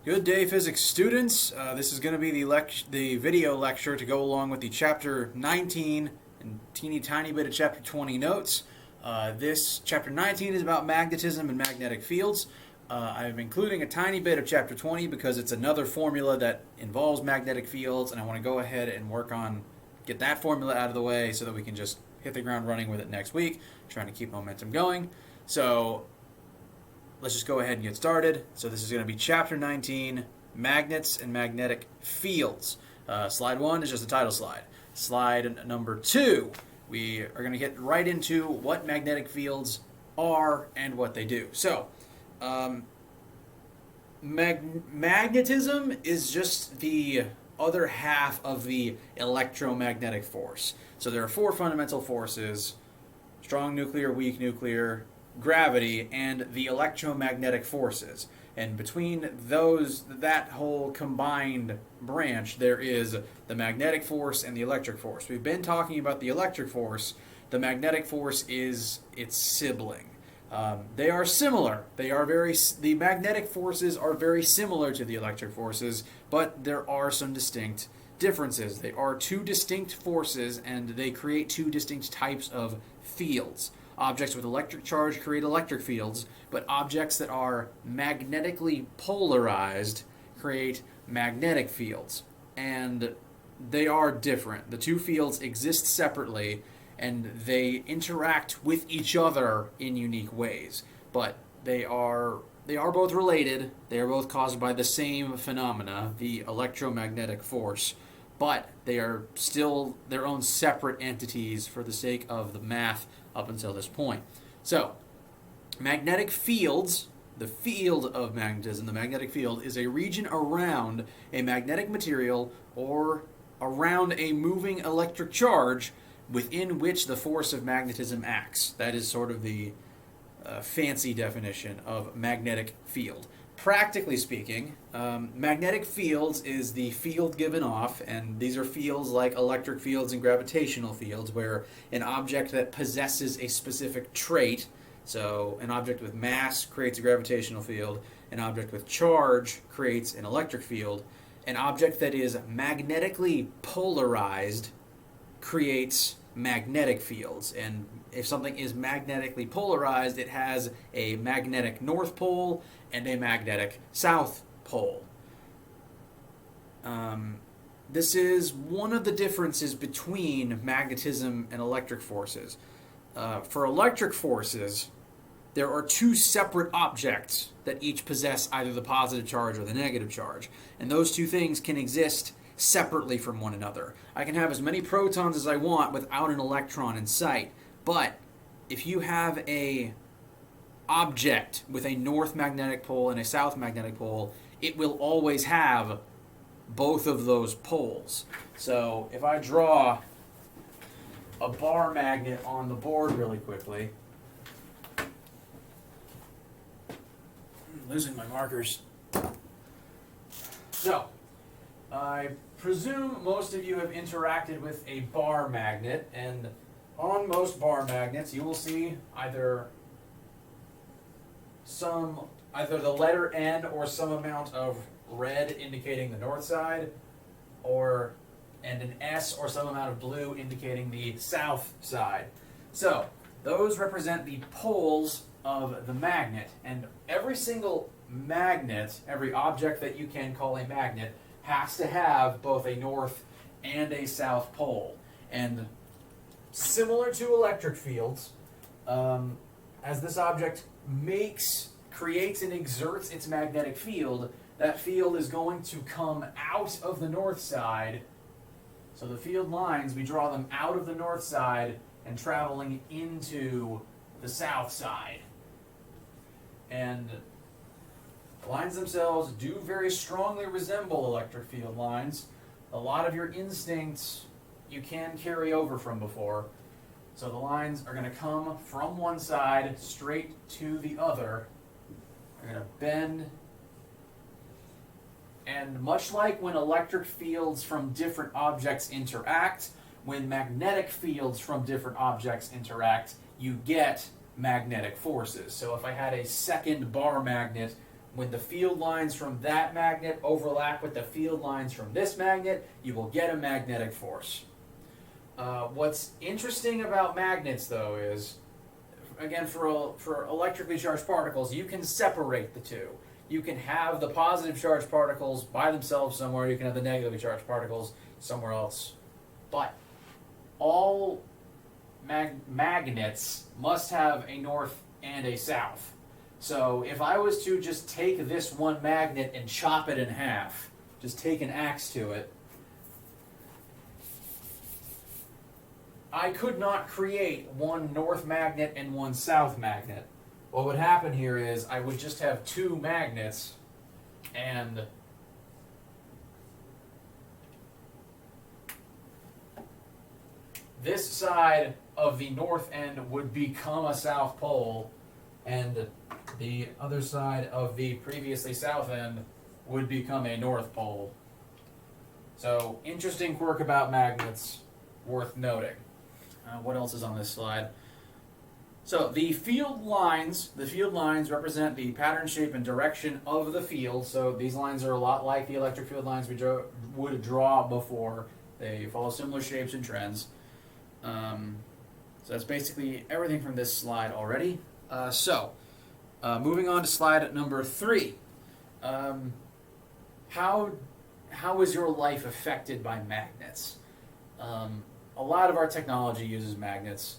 Good day, physics students. This is going to be the video lecture to go along with the chapter 19 and teeny tiny bit of chapter 20 notes. This chapter 19 is about magnetism and magnetic fields. I'm including a tiny bit of chapter 20 because it's another formula that involves magnetic fields, and I want to go ahead and get that formula out of the way so that we can just hit the ground running with it next week, trying to keep momentum going. So let's just go ahead and get started. So this is going to be Chapter 19, Magnets and Magnetic Fields. Slide 1 is just a title slide. Slide number 2, we are going to get right into what magnetic fields are and what they do. So, magnetism is just the other half of the electromagnetic force. So there are 4 fundamental forces: strong nuclear, weak nuclear, gravity, and the electromagnetic forces. And between that whole combined branch, there is the magnetic force and the electric force. We've been talking about the electric force. The magnetic force is its sibling. They are similar. The magnetic forces are very similar to the electric forces, but there are some distinct differences. They are 2 distinct forces, and they create 2 distinct types of fields. Objects with electric charge create electric fields, but objects that are magnetically polarized create magnetic fields. And they are different. The 2 fields exist separately, and they interact with each other in unique ways. But they are both related. They are both caused by the same phenomena, the electromagnetic force. But they are still their own separate entities for the sake of the math up until this point. So, magnetic fields, the field of magnetism, the magnetic field, is a region around a magnetic material or around a moving electric charge within which the force of magnetism acts. That is sort of the fancy definition of magnetic field. Practically speaking, magnetic fields is the field given off, and these are fields like electric fields and gravitational fields, where an object that possesses a specific trait, so an object with mass creates a gravitational field, an object with charge creates an electric field, an object that is magnetically polarized creates magnetic fields. And if something is magnetically polarized, it has a magnetic north pole and a magnetic south pole. This is one of the differences between magnetism and electric forces. For electric forces, there are 2 separate objects that each possess either the positive charge or the negative charge. And those 2 things can exist separately from one another. I can have as many protons as I want without an electron in sight. But if you have a object with a north magnetic pole and a south magnetic pole, it will always have both of those poles. So if I draw a bar magnet on the board really quickly, I'm losing my markers. So, I presume most of you have interacted with a bar magnet, and on most bar magnets you will see either the letter N or some amount of red indicating the north side, and an S or some amount of blue indicating the south side. So those represent the poles of the magnet, and every single magnet, every object that you can call a magnet, has to have both a north and a south pole. And similar to electric fields, as this object creates and exerts its magnetic field, that field is going to come out of the north side. So the field lines, we draw them out of the north side and traveling into the south side. And the lines themselves do very strongly resemble electric field lines. A lot of your instincts you can carry over from before. So the lines are going to come from one side straight to the other. They're going to bend. And much like when electric fields from different objects interact, when magnetic fields from different objects interact, you get magnetic forces. So if I had a second bar magnet When the field lines from that magnet overlap with the field lines from this magnet, you will get a magnetic force. What's interesting about magnets, though, is, again, for electrically charged particles, you can separate the two. You can have the positive charged particles by themselves somewhere, you can have the negatively charged particles somewhere else. But all magnets must have a north and a south. So if I was to just take this one magnet and chop it in half, just take an axe to it, I could not create one north magnet and one south magnet. What would happen here is I would just have two magnets, and this side of the north end would become a south pole, and the other side of the previously south end would become a north pole. So, interesting quirk about magnets, worth noting. What else is on this slide? So the field lines represent the pattern, shape, and direction of the field. So these lines are a lot like the electric field lines we would draw before. They follow similar shapes and trends. So that's basically everything from this slide already. Moving on to slide number 3. How is your life affected by magnets? A lot of our technology uses magnets.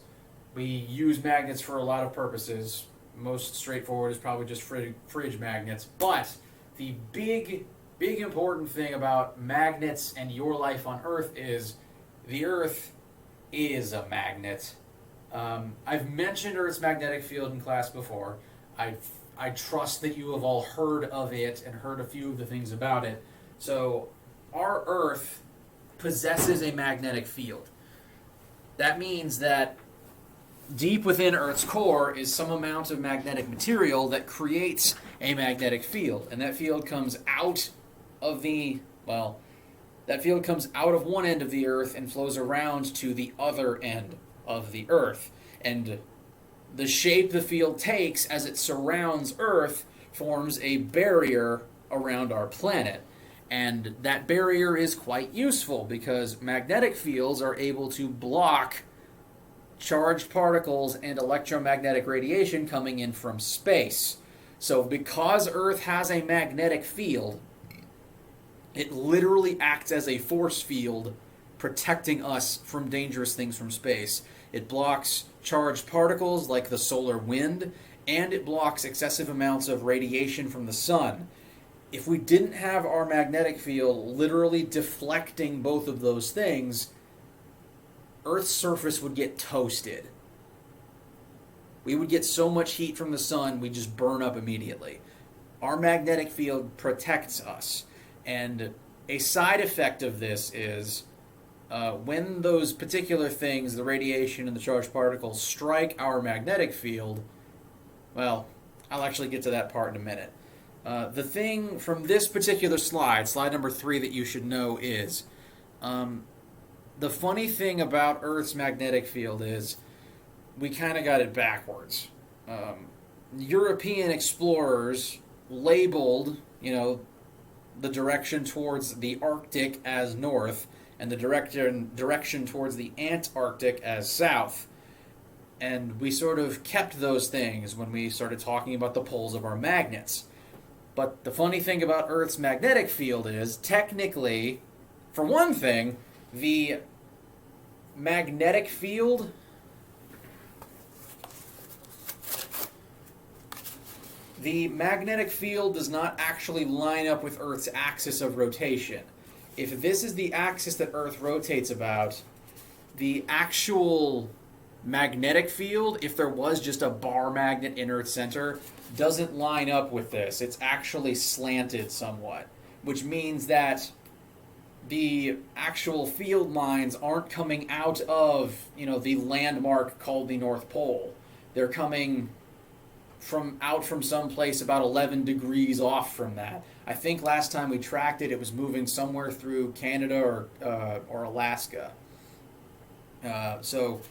We use magnets for a lot of purposes. Most straightforward is probably just fridge magnets. But the big important thing about magnets and your life on Earth is the Earth is a magnet. I've mentioned Earth's magnetic field in class before. I trust that you have all heard of it and heard a few of the things about it. So our Earth possesses a magnetic field. That means that deep within Earth's core is some amount of magnetic material that creates a magnetic field. And that field comes out of one end of the Earth and flows around to the other end of the Earth. And the shape the field takes as it surrounds Earth forms a barrier around our planet. And that barrier is quite useful because magnetic fields are able to block charged particles and electromagnetic radiation coming in from space. So because Earth has a magnetic field, it literally acts as a force field protecting us from dangerous things from space. It blocks charged particles like the solar wind, and it blocks excessive amounts of radiation from the sun. If we didn't have our magnetic field literally deflecting both of those things, Earth's surface would get toasted. We would get so much heat from the sun, we'd just burn up immediately. Our magnetic field protects us. And a side effect of this is when those particular things, the radiation and the charged particles, strike our magnetic field, well, I'll actually get to that part in a minute. The thing from this particular slide number 3, that you should know is the funny thing about Earth's magnetic field is we kind of got it backwards. European explorers labeled, the direction towards the Arctic as north and the direction towards the Antarctic as south. And we sort of kept those things when we started talking about the poles of our magnets. But the funny thing about Earth's magnetic field is, technically, for one thing, the magnetic field does not actually line up with Earth's axis of rotation. If this is the axis that Earth rotates about, the actual magnetic field, if there was just a bar magnet in Earth's center, doesn't line up with this. It's actually slanted somewhat, which means that the actual field lines aren't coming out of, the landmark called the North Pole. They're coming from some place about 11 degrees off from that. I think last time we tracked it, it was moving somewhere through Canada or Alaska. So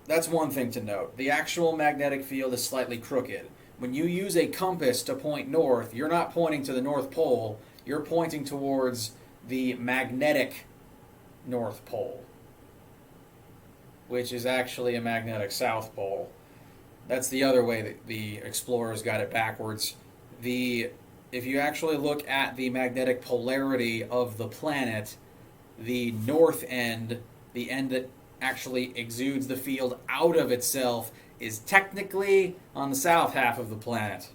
that's one thing to note. The actual magnetic field is slightly crooked. when you use a compass to point north, you're not pointing to the North Pole, you're pointing towards the magnetic North Pole, which is actually a magnetic South Pole. That's the other way that the explorers got it backwards. If you actually look at the magnetic polarity of the planet, the north end, the end that actually exudes the field out of itself, is technically on the south half of the planet.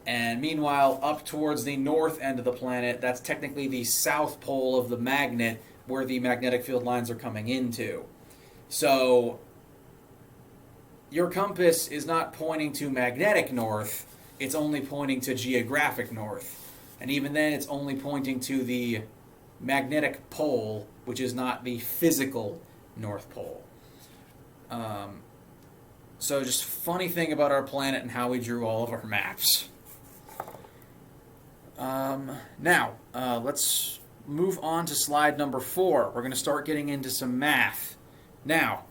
And meanwhile, up towards the north end of the planet, that's technically the south pole of the magnet where the magnetic field lines are coming into. So your compass is not pointing to magnetic north, it's only pointing to geographic north. And even then, it's only pointing to the magnetic pole, which is not the physical North Pole. So just funny thing about our planet and how we drew all of our maps. Now, let's move on to slide number 4. We're going to start getting into some math. Now,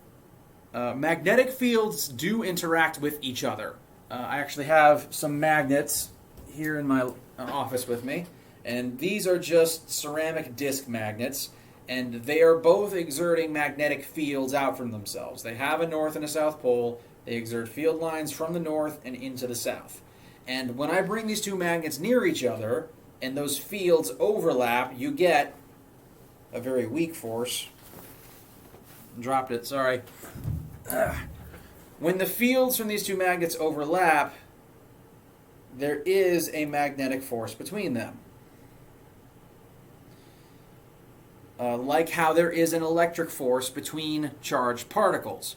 magnetic fields do interact with each other. I actually have some magnets here in my office with me, and these are just ceramic disc magnets, and they are both exerting magnetic fields out from themselves. They have a north and a south pole. They exert field lines from the north and into the south. And when I bring these two magnets near each other, and those fields overlap, you get a very weak force. Dropped it, sorry. When the fields from these two magnets overlap, there is a magnetic force between them. Like how there is an electric force between charged particles.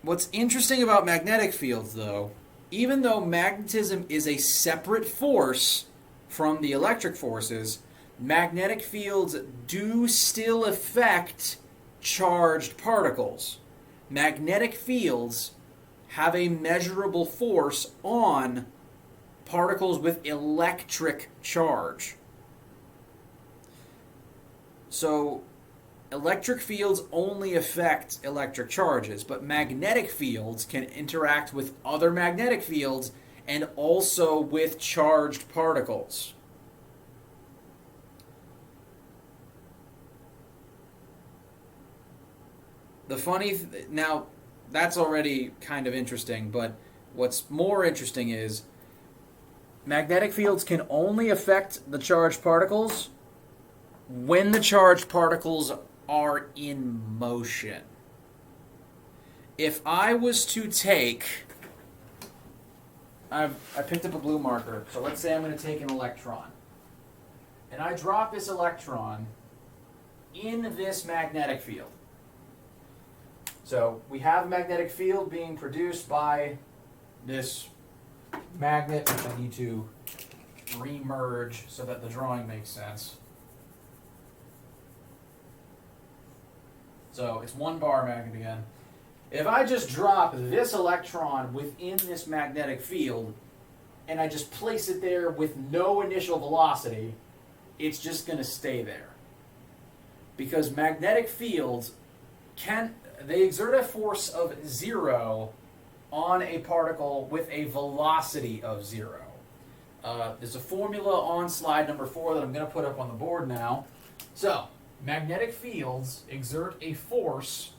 What's interesting about magnetic fields, though, even though magnetism is a separate force from the electric forces, magnetic fields do still affect charged particles. Magnetic fields have a measurable force on particles with electric charge. So, electric fields only affect electric charges, but magnetic fields can interact with other magnetic fields and also with charged particles. Now, that's already kind of interesting, but what's more interesting is magnetic fields can only affect the charged particles when the charged particles are in motion. If I was to take, I picked up a blue marker, so let's say I'm going to take an electron, and I drop this electron in this magnetic field. So we have a magnetic field being produced by this magnet, which I need to re-merge so that the drawing makes sense. So it's one bar magnet again. If I just drop this electron within this magnetic field, and I just place it there with no initial velocity, it's just going to stay there. Because magnetic fields they exert a force of 0 on a particle with a velocity of 0. There's a formula on slide number 4 that I'm going to put up on the board now. So, magnetic fields exert a force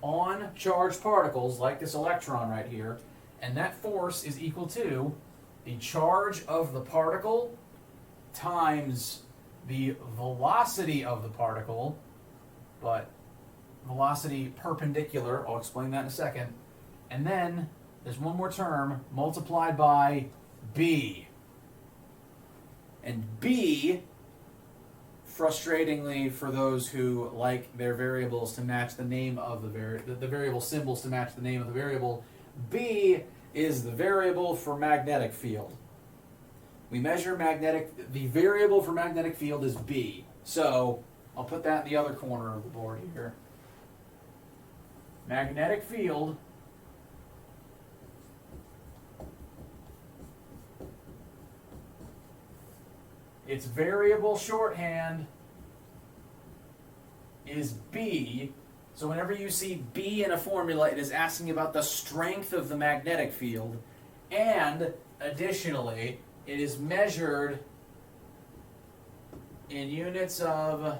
on charged particles like this electron right here, and that force is equal to the charge of the particle times the velocity of the particle, but velocity perpendicular, I'll explain that in a second, and then there's one more term multiplied by b. And b, frustratingly for those who like their variables to match the name of the variable symbols to match the name of the variable, b is the variable for magnetic field. We measure the variable for magnetic field is b. So I'll put that in the other corner of the board here. Magnetic field its variable shorthand is b, So whenever you see B in a formula, it is asking about the strength of the magnetic field, and additionally, it is measured in units of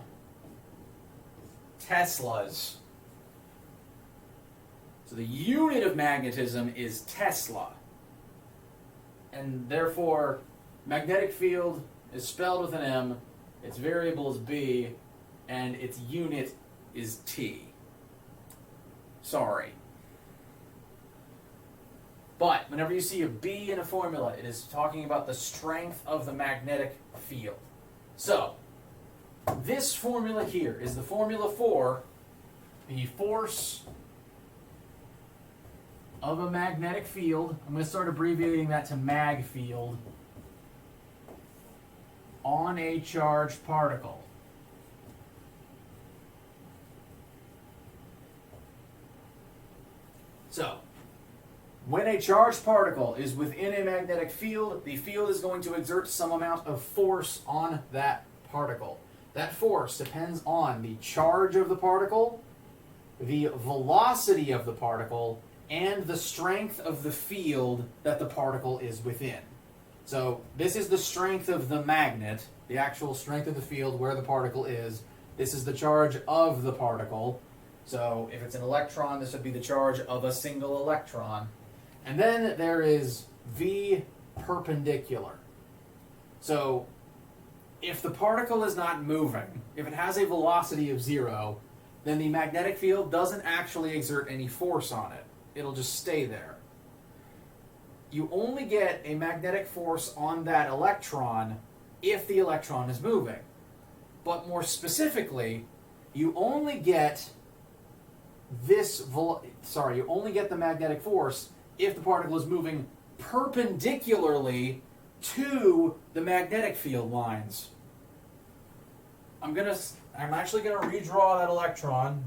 Teslas. So the unit of magnetism is Tesla. And therefore, magnetic field is spelled with an M, its variable is B, and its unit is T. Sorry. But whenever you see a B in a formula, it is talking about the strength of the magnetic field. So, this formula here is the formula for the force of a magnetic field. I'm going to start abbreviating that to mag field on a charged particle. So, when a charged particle is within a magnetic field, the field is going to exert some amount of force on that particle. That force depends on the charge of the particle, the velocity of the particle, and the strength of the field that the particle is within. So this is the strength of the magnet, the actual strength of the field where the particle is. This is the charge of the particle. So if it's an electron, this would be the charge of a single electron. And then there is V perpendicular. So if the particle is not moving, if it has a velocity of 0, then the magnetic field doesn't actually exert any force on it. It'll just stay there. You only get a magnetic force on that electron if the electron is moving. But more specifically, you only get you only get the magnetic force if the particle is moving perpendicularly to the magnetic field lines. I'm actually gonna redraw that electron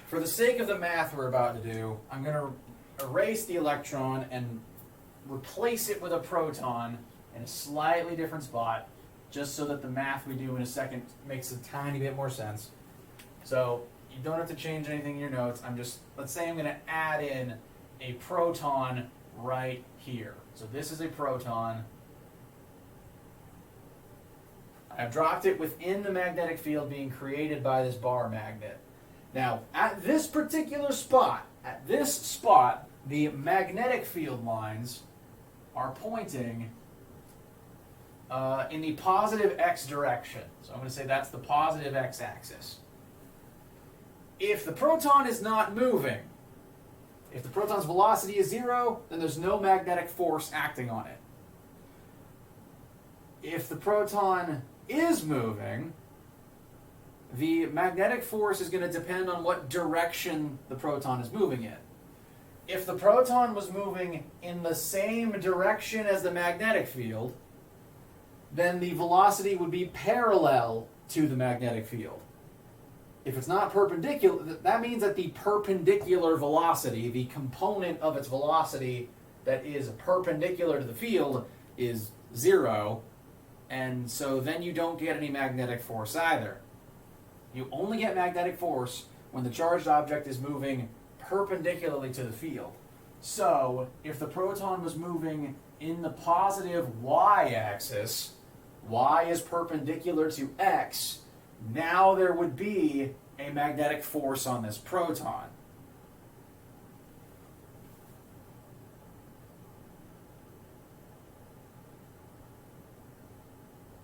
for the sake of the math we're about to do. I'm gonna erase the electron and replace it with a proton in a slightly different spot, just so that the math we do in a second makes a tiny bit more sense. So you don't have to change anything in your notes. Let's say I'm gonna add in a proton right here. So this is a proton. I've dropped it within the magnetic field being created by this bar magnet. Now, at this particular spot, the magnetic field lines are pointing in the positive x direction. So I'm going to say that's the positive x-axis. If the proton is not moving, if the proton's velocity is 0, then there's no magnetic force acting on it. If the proton is moving, the magnetic force is going to depend on what direction the proton is moving in. If the proton was moving in the same direction as the magnetic field, then the velocity would be parallel to the magnetic field. If it's not perpendicular, that means that the perpendicular velocity, the component of its velocity that is perpendicular to the field, is 0, and so then you don't get any magnetic force either. You only get magnetic force when the charged object is moving perpendicularly to the field. So, if the proton was moving in the positive y-axis, y is perpendicular to x, now there would be a magnetic force on this proton.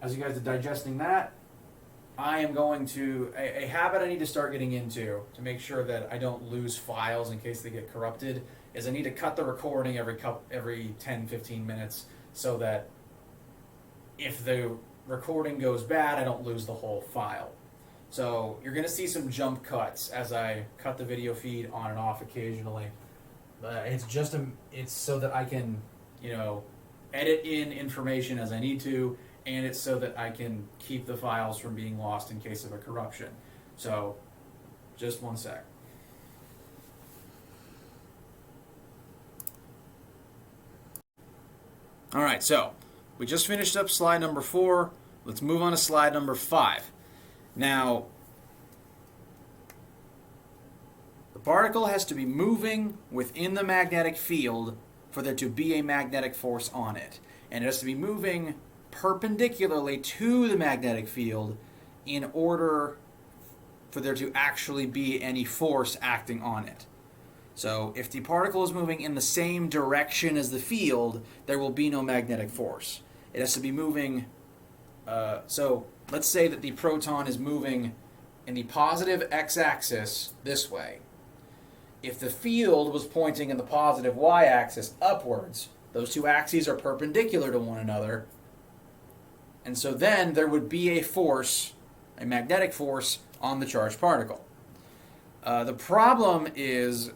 As you guys are digesting that, I am going to, a habit I need to start getting into to make sure that I don't lose files in case they get corrupted, is I need to cut the recording every 10-15 minutes so that if the recording goes bad, I don't lose the whole file. So you're going to see some jump cuts as I cut the video feed on and off occasionally. It's so that I can, edit in information as I need to, and it's so that I can keep the files from being lost in case of a corruption. So, just one sec. Alright, so we just finished up slide number 4. Let's move on to slide number 5. Now, the particle has to be moving within the magnetic field for there to be a magnetic force on it. And it has to be moving perpendicularly to the magnetic field in order for there to actually be any force acting on it. So if the particle is moving in the same direction as the field, there will be no magnetic force. It has to be moving, so let's say that the proton is moving in the positive x-axis this way. If the field was pointing in the positive y-axis upwards, those two axes are perpendicular to one another, and so then there would be a force, a magnetic force, on the charged particle. The problem is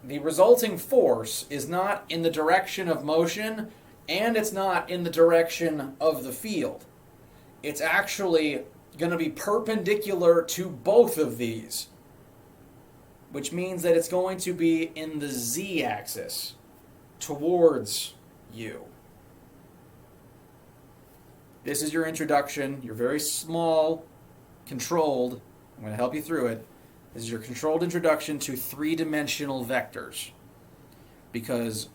the resulting force is not in the direction of motion, and it's not in the direction of the field. It's actually going to be perpendicular to both of these, which means that it's going to be in the z-axis towards you. This is your introduction. You're very small, controlled. I'm going to help you through it. This is your controlled introduction to three-dimensional vectors. Because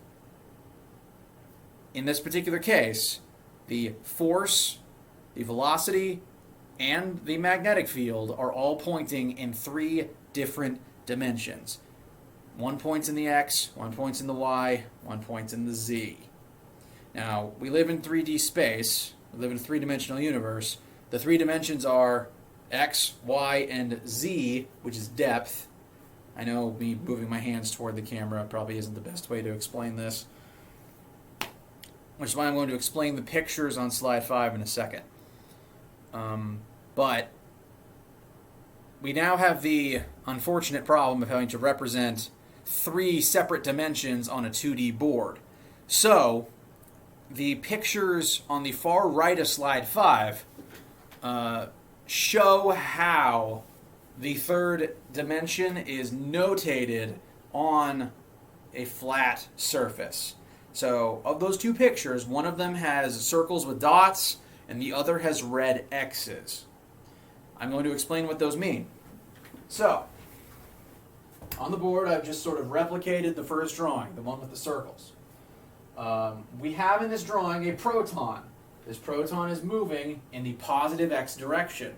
in this particular case, the force, the velocity, and the magnetic field are all pointing in three different dimensions. One points in the x, one points in the y, one points in the z. Now, we live in 3D space. We live in a three-dimensional universe. The three dimensions are x, y, and z, which is depth. I know me moving my hands toward the camera probably isn't the best way to explain this, which is why I'm going to explain the pictures on slide 5 in a second. But we now have the unfortunate problem of having to represent three separate dimensions on a 2D board. So, the pictures on the far right of slide 5 show how the third dimension is notated on a flat surface. So, of those two pictures, one of them has circles with dots, and the other has red X's. I'm going to explain what those mean. So, on the board, I've just sort of replicated the first drawing, the one with the circles. We have in this drawing a proton. This proton is moving in the positive x direction.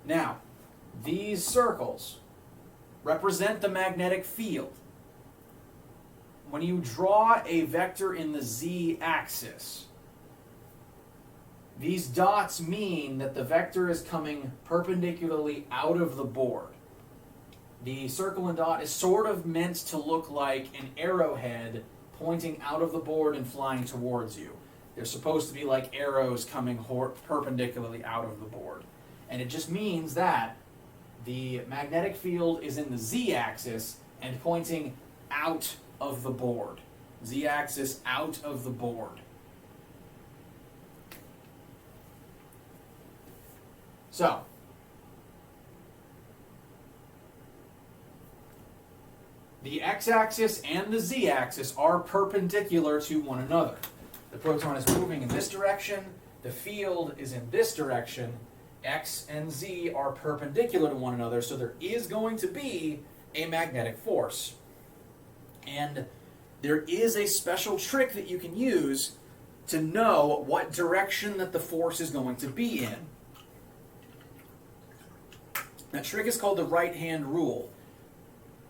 Now, these circles represent the magnetic field. When you draw a vector in the z-axis, these dots mean that the vector is coming perpendicularly out of the board. The circle and dot is sort of meant to look like an arrowhead pointing out of the board and flying towards you. They're supposed to be like arrows coming perpendicularly out of the board. And it just means that the magnetic field is in the z-axis and pointing out of the board. Z-axis out of the board. So, the x-axis and the z-axis are perpendicular to one another. The proton is moving in this direction, the field is in this direction, x and z are perpendicular to one another, so there is going to be a magnetic force. And there is a special trick that you can use to know what direction that the force is going to be in. That trick is called the right-hand rule.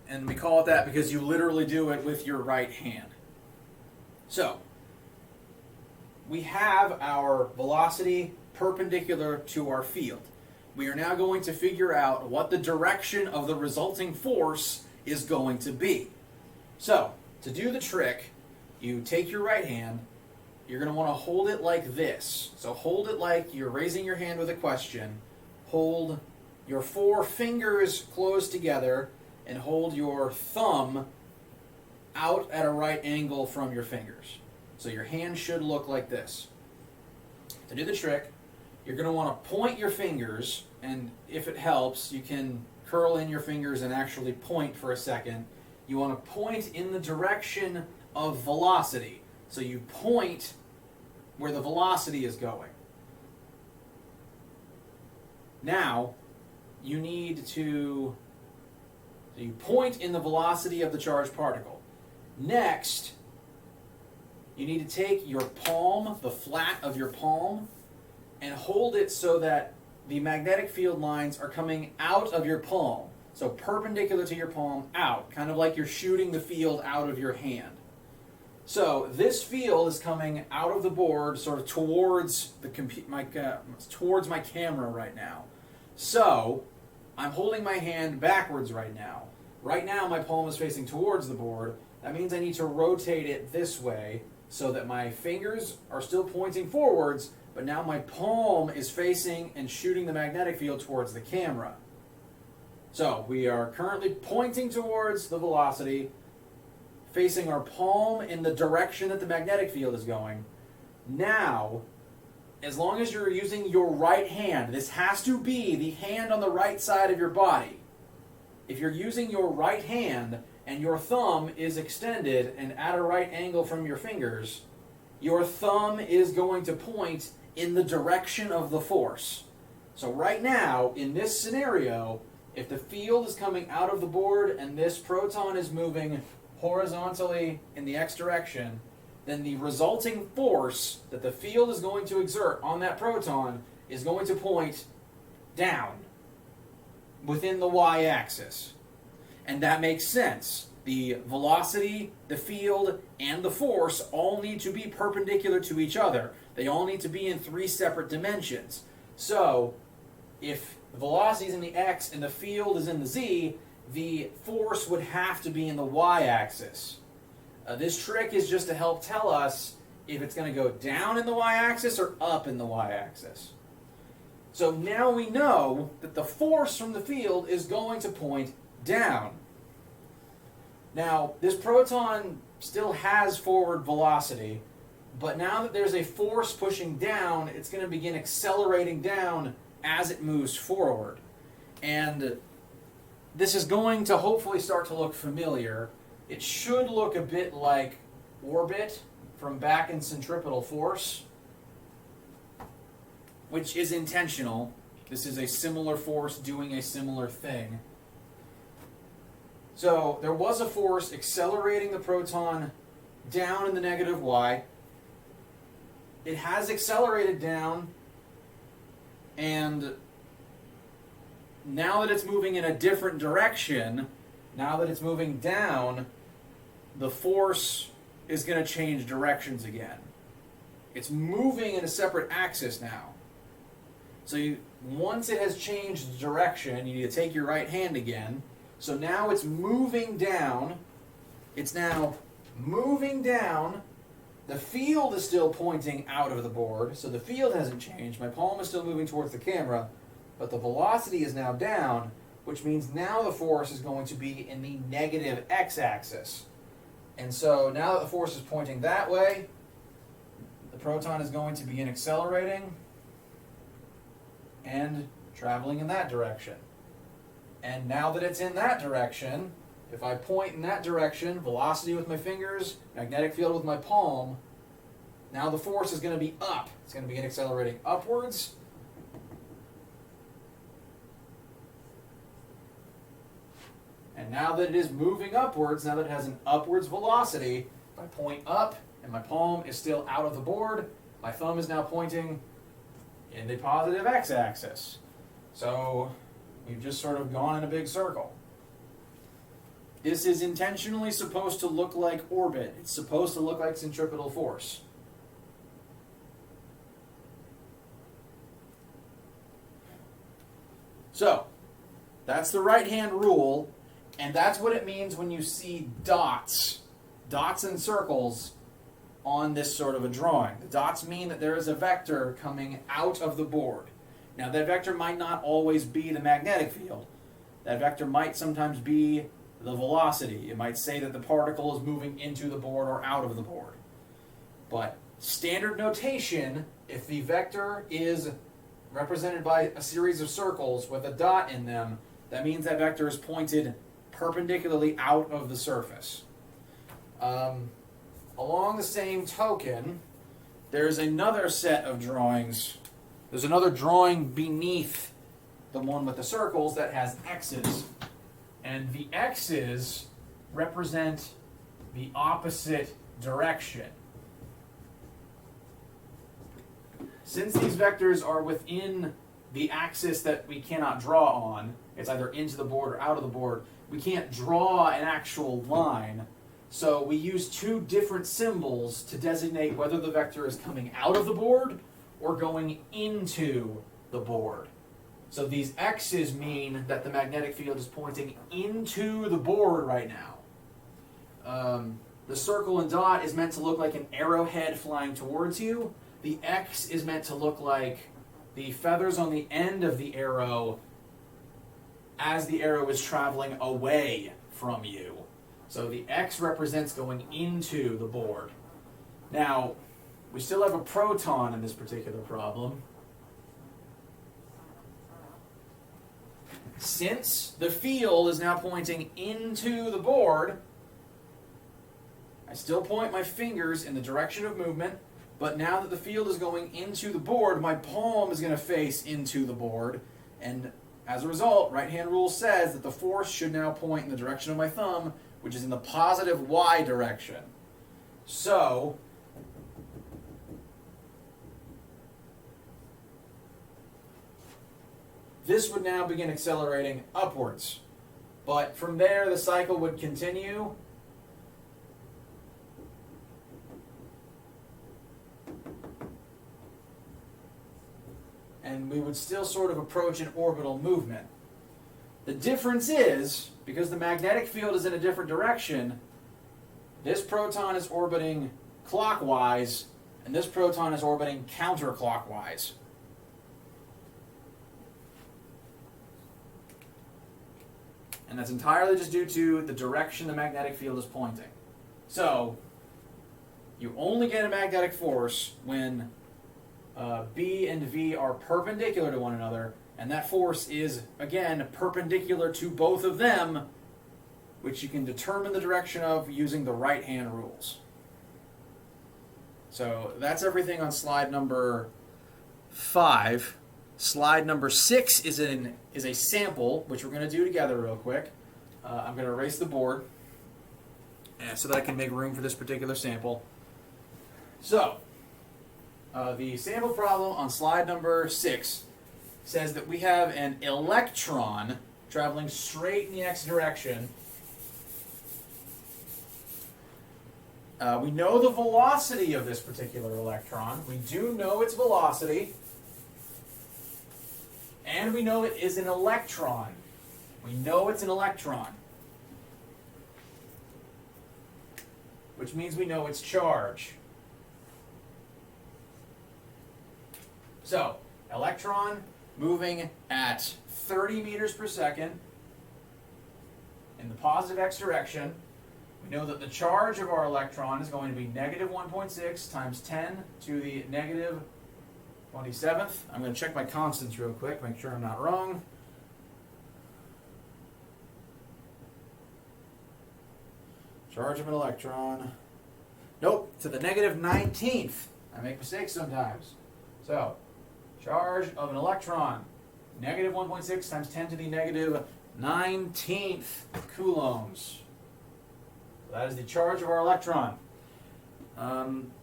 And we call it that because you literally do it with your right hand. So, we have our velocity perpendicular to our field. We are now going to figure out what the direction of the resulting force is going to be. So, to do the trick, you take your right hand, you're going to want to hold it like this. So hold it like you're raising your hand with a question. Hold your four fingers closed together and hold your thumb out at a right angle from your fingers. So your hand should look like this. To do the trick, you're going to want to point your fingers, and if it helps, you can curl in your fingers and actually point for a second. You want to point in the direction of velocity. So you point where the velocity is going. Now, you need to so you point in the velocity of the charged particle. Next, you need to take your palm, the flat of your palm, and hold it so that the magnetic field lines are coming out of your palm. So perpendicular to your palm, out, kind of like you're shooting the field out of your hand. So this field is coming out of the board, sort of towards towards my camera right now. So I'm holding my hand backwards right now. Right now my palm is facing towards the board. That means I need to rotate it this way so that my fingers are still pointing forwards, but now my palm is facing and shooting the magnetic field towards the camera. So we are currently pointing towards the velocity, facing our palm in the direction that the magnetic field is going. Now, as long as you're using your right hand, this has to be the hand on the right side of your body. If you're using your right hand and your thumb is extended and at a right angle from your fingers, your thumb is going to point in the direction of the force. So right now, in this scenario, if the field is coming out of the board and this proton is moving horizontally in the x direction, then the resulting force that the field is going to exert on that proton is going to point down within the y-axis. And that makes sense. The velocity, the field, and the force all need to be perpendicular to each other. They all need to be in 3 separate dimensions. So, if the velocity is in the x and the field is in the z, the force would have to be in the y-axis. This trick is just to help tell us if it's going to go down in the y-axis or up in the y-axis. So now we know that the force from the field is going to point down. Now, this proton still has forward velocity, but now that there's a force pushing down, it's going to begin accelerating down as it moves forward. And this is going to hopefully start to look familiar. It should look a bit like orbit from back in centripetal force, which is intentional. This is a similar force doing a similar thing. So there was a force accelerating the proton down in the negative y. It has accelerated down, and now that it's moving in a different direction, now that it's moving down, the force is going to change directions again. It's moving in a separate axis now. So once it has changed direction, you need to take your right hand again. So now it's moving down. It's now moving down. The field is still pointing out of the board, so the field hasn't changed. My palm is still moving towards the camera, but the velocity is now down, which means now the force is going to be in the negative x-axis. And so now that the force is pointing that way, the proton is going to begin accelerating and traveling in that direction. And now that it's in that direction, if I point in that direction, velocity with my fingers, magnetic field with my palm, now the force is going to be up. It's going to begin accelerating upwards. And now that it is moving upwards, now that it has an upwards velocity, if I point up and my palm is still out of the board, my thumb is now pointing in the positive x-axis. So we've just sort of gone in a big circle. This is intentionally supposed to look like orbit. It's supposed to look like centripetal force. So, that's the right-hand rule, and that's what it means when you see dots and circles on this sort of a drawing. The dots mean that there is a vector coming out of the board. Now, that vector might not always be the magnetic field. That vector might sometimes be the velocity. It might say that the particle is moving into the board or out of the board. But standard notation, if the vector is represented by a series of circles with a dot in them, that means that vector is pointed perpendicularly out of the surface. Along the same token, there's another set of drawings. There's another drawing beneath the one with the circles that has x's. And the x's represent the opposite direction. Since these vectors are within the axis that we cannot draw on, it's either into the board or out of the board, we can't draw an actual line. So we use two different symbols to designate whether the vector is coming out of the board or going into the board. So these x's mean that the magnetic field is pointing into the board right now. The circle and dot is meant to look like an arrowhead flying towards you. The X is meant to look like the feathers on the end of the arrow as the arrow is traveling away from you. So the X represents going into the board. Now, we still have a proton in this particular problem. Since the field is now pointing into the board, I still point my fingers in the direction of movement, but now that the field is going into the board, my palm is going to face into the board, and as a result, right-hand rule says that the force should now point in the direction of my thumb, which is in the positive y direction. So, this would now begin accelerating upwards. But from there, the cycle would continue. And we would still sort of approach an orbital movement. The difference is, because the magnetic field is in a different direction, this proton is orbiting clockwise, and this proton is orbiting counterclockwise. And that's entirely just due to the direction the magnetic field is pointing. So, you only get a magnetic force when B and V are perpendicular to one another, and that force is, again, perpendicular to both of them, which you can determine the direction of using the right-hand rules. So that's everything on slide number 5. Slide number 6 is a sample, which we're going to do together real quick. I'm going to erase the board so that I can make room for this particular sample. So, the sample problem on slide number 6 says that we have an electron traveling straight in the x direction. We know the velocity of this particular electron. We do know its velocity. And we know it is an electron. We know it's an electron. Which means we know its charge. So, electron moving at 30 meters per second in the positive x direction. We know that the charge of our electron is going to be negative 1.6 times 10 to the negative 27th. I'm going to check my constants real quick, make sure I'm not wrong. Charge of an electron. Nope, to the negative 19th. I make mistakes sometimes. So, charge of an electron, negative 1.6 times 10 to the negative 19th coulombs. So that is the charge of our electron.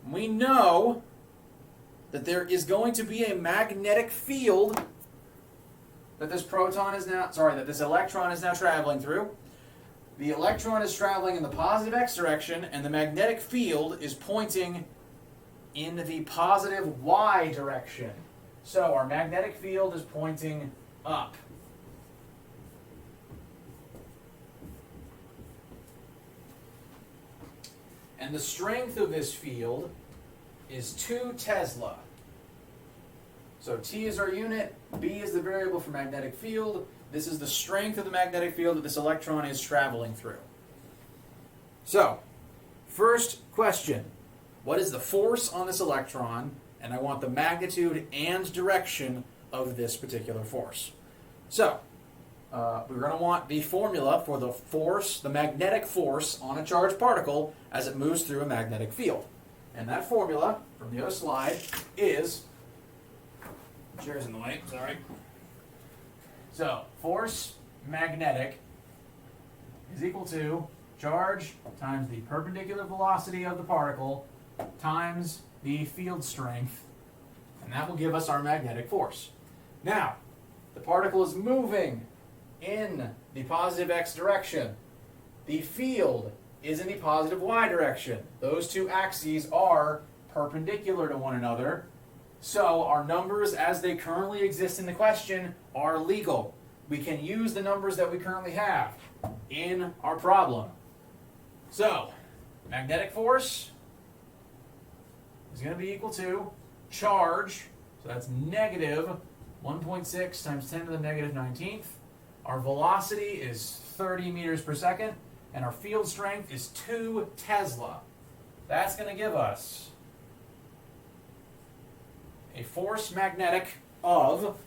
We know that there is going to be a magnetic field that this electron is now traveling through. The electron is traveling in the positive x direction, and the magnetic field is pointing in the positive y direction. So our magnetic field is pointing up. And the strength of this field is 2 Tesla. So T is our unit, B is the variable for magnetic field. This is the strength of the magnetic field that this electron is traveling through. So, first question. What is the force on this electron? And I want the magnitude and direction of this particular force. So, we're going to want the formula for the force, the magnetic force on a charged particle as it moves through a magnetic field. And that formula from the other slide is, chair's in the way, sorry. So force magnetic is equal to charge times the perpendicular velocity of the particle times the field strength, and that will give us our magnetic force. Now, the particle is moving in the positive x direction. The field is in the positive y direction. Those two axes are perpendicular to one another. So our numbers as they currently exist in the question are legal. We can use the numbers that we currently have in our problem. So, magnetic force is going to be equal to charge, so that's negative 1.6 times 10 to the negative 19th. Our velocity is 30 meters per second, and our field strength is 2 Tesla. That's going to give us a force magnetic of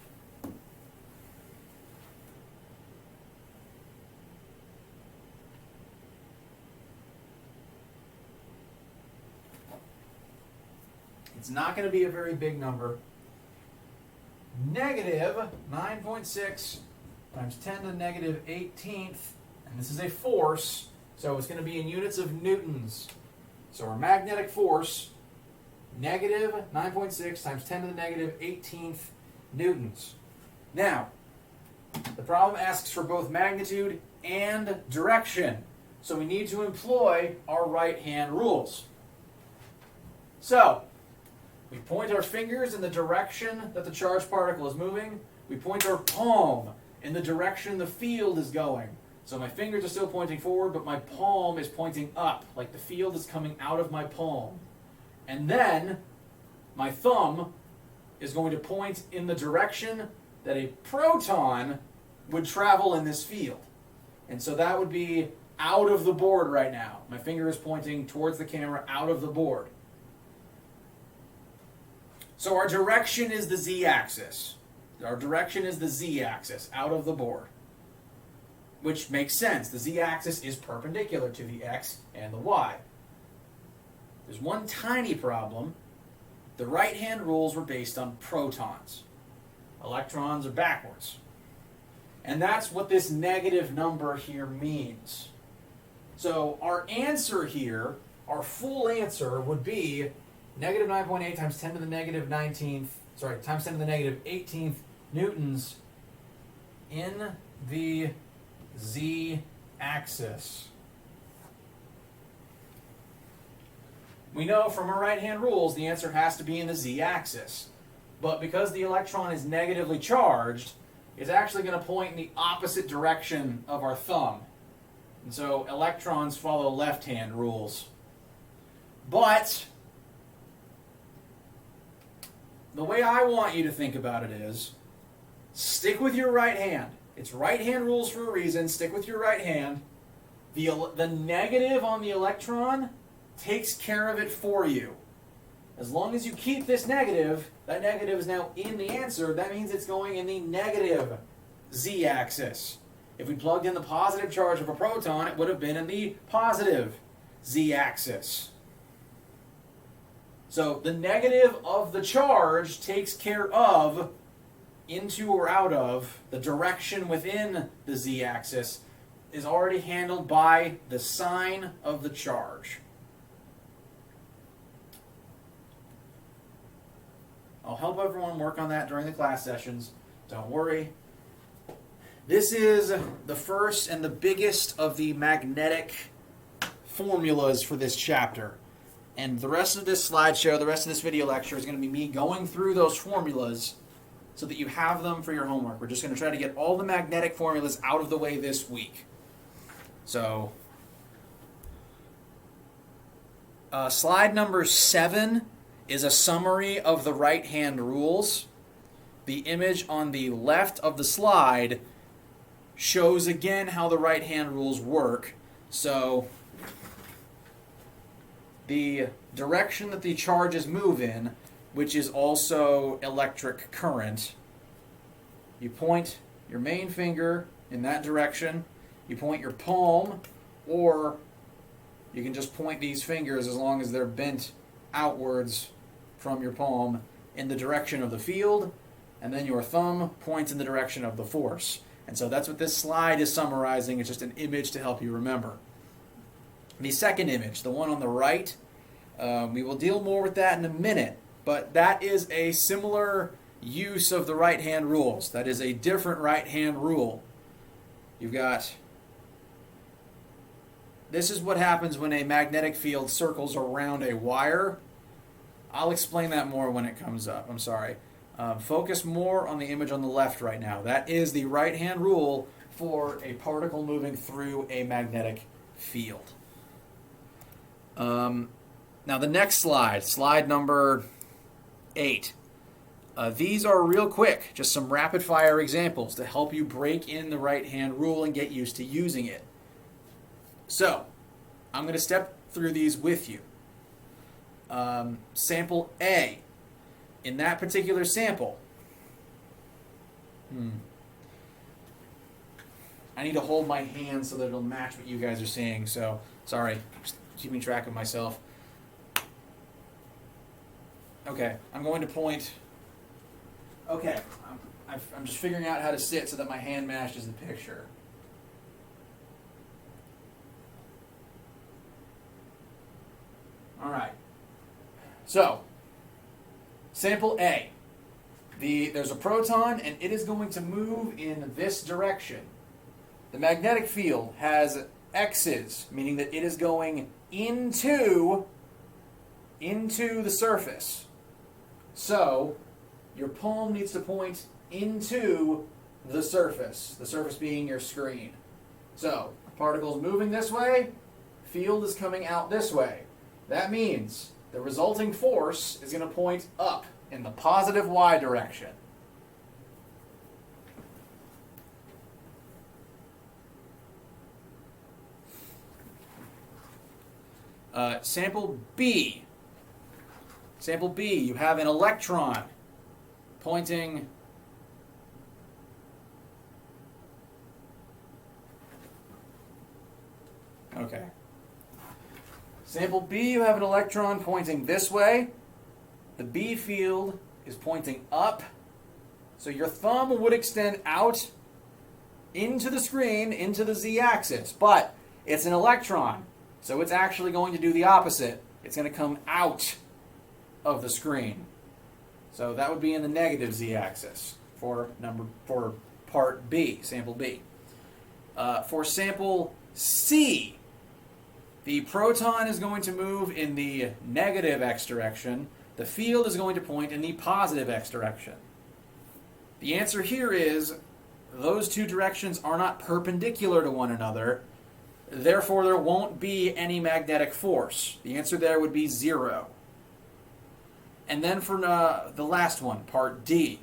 it's not going to be a very big number. Negative 9.6 times 10 to the negative 18th, and this is a force, so it's going to be in units of newtons. So our magnetic force, negative 9.6 times 10 to the negative 18th newtons. Now, the problem asks for both magnitude and direction, so we need to employ our right-hand rules. So, we point our fingers in the direction that the charged particle is moving. We point our palm in the direction the field is going. So my fingers are still pointing forward, but my palm is pointing up, like the field is coming out of my palm. And then my thumb is going to point in the direction that a proton would travel in this field. And so that would be out of the board right now. My finger is pointing towards the camera out of the board. So our direction is the z-axis. Our direction is the z-axis, out of the board. Which makes sense. The z-axis is perpendicular to the x and the y. There's one tiny problem. The right-hand rules were based on protons. Electrons are backwards. And that's what this negative number here means. So our answer here, our full answer would be negative 9.8 times 10 to the negative 19th, times 10 to the negative 18th newtons in the z-axis. We know from our right-hand rules the answer has to be in the z-axis. But because the electron is negatively charged, it's actually going to point in the opposite direction of our thumb. And so electrons follow left-hand rules. But the way I want you to think about it is, stick with your right hand. It's right-hand rules for a reason. Stick with your right hand. The negative on the electron takes care of it for you. As long as you keep this negative, that negative is now in the answer. That means it's going in the negative z-axis. If we plugged in the positive charge of a proton, it would have been in the positive z-axis. So the negative of the charge takes care of, into or out of, the direction within the z-axis is already handled by the sign of the charge. I'll help everyone work on that during the class sessions. Don't worry. This is the first and the biggest of the magnetic formulas for this chapter. And the rest of this slideshow, the rest of this video lecture is going to be me going through those formulas so that you have them for your homework. We're just going to try to get all the magnetic formulas out of the way this week. So, slide number 7 is a summary of the right-hand rules. The image on the left of the slide shows again how the right-hand rules work. So, the direction that the charges move in, which is also electric current, you point your main finger in that direction, you point your palm, or you can just point these fingers as long as they're bent outwards from your palm in the direction of the field, and then your thumb points in the direction of the force. And so that's what this slide is summarizing. It's just an image to help you remember. The second image, the one on the right, we will deal more with that in a minute, but that is a similar use of the right-hand rules. That is a different right-hand rule. You've got, this is what happens when a magnetic field circles around a wire. I'll explain that more when it comes up. I'm sorry. Focus more on the image on the left right now. That is the right-hand rule for a particle moving through a magnetic field. Now the next slide, slide number 8. These are real quick, just some rapid-fire examples to help you break in the right-hand rule and get used to using it. So, I'm going to step through these with you. Sample A. In that particular sample, I need to hold my hand so that it'll match what you guys are saying, so sorry, just keeping track of myself. Okay, I'm going to point. Okay, I'm just figuring out how to sit so that my hand matches the picture. All right. So, sample A. There's a proton, and it is going to move in this direction. The magnetic field has X's, meaning that it is going into the surface. So, your palm needs to point into the surface being your screen. So, particle's moving this way, field is coming out this way. That means the resulting force is going to point up in the positive y direction. Sample B. Sample B, you have an electron pointing okay. Sample B, you have an electron pointing this way. The B field is pointing up. So your thumb would extend out into the screen, into the z-axis. But it's an electron, so it's actually going to do the opposite. It's going to come out of the screen. So that would be in the negative z-axis for part B, sample B. For sample C, the proton is going to move in the negative x direction. The field is going to point in the positive x direction. The answer here is those two directions are not perpendicular to one another. Therefore, there won't be any magnetic force. The answer there would be 0. And then for the last one, part D.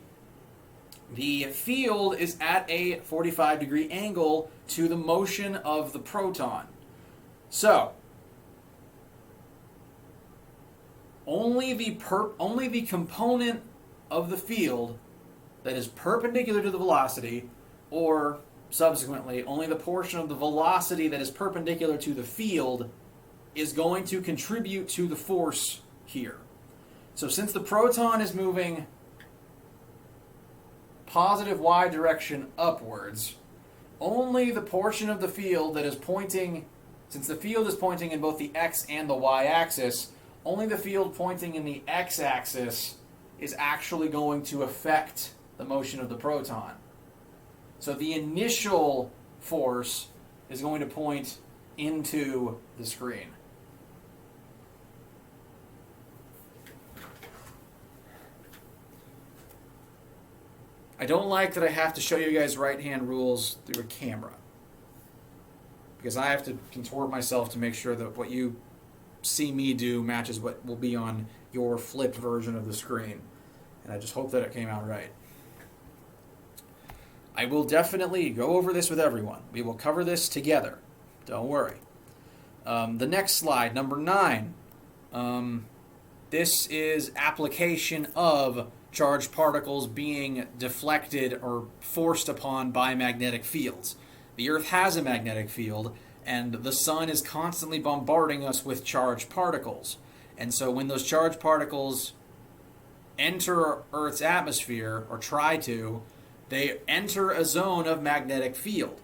The field is at a 45-degree angle to the motion of the proton. So, only the component of the field that is perpendicular to the velocity, or subsequently, only the portion of the velocity that is perpendicular to the field is going to contribute to the force here. So since the proton is moving positive y direction upwards, only the portion of the field that is pointing, since the field is pointing in both the x and the y-axis, only the field pointing in the x-axis is actually going to affect the motion of the proton. So the initial force is going to point into the screen. I don't like that I have to show you guys right-hand rules through a camera, because I have to contort myself to make sure that what you see me do matches what will be on your flipped version of the screen. And I just hope that it came out right. I will definitely go over this with everyone. We will cover this together. Don't worry. The next slide, number 9. This is application of charged particles being deflected or forced upon by magnetic fields. The Earth has a magnetic field, and the sun is constantly bombarding us with charged particles. And so when those charged particles enter Earth's atmosphere, or try to, they enter a zone of magnetic field.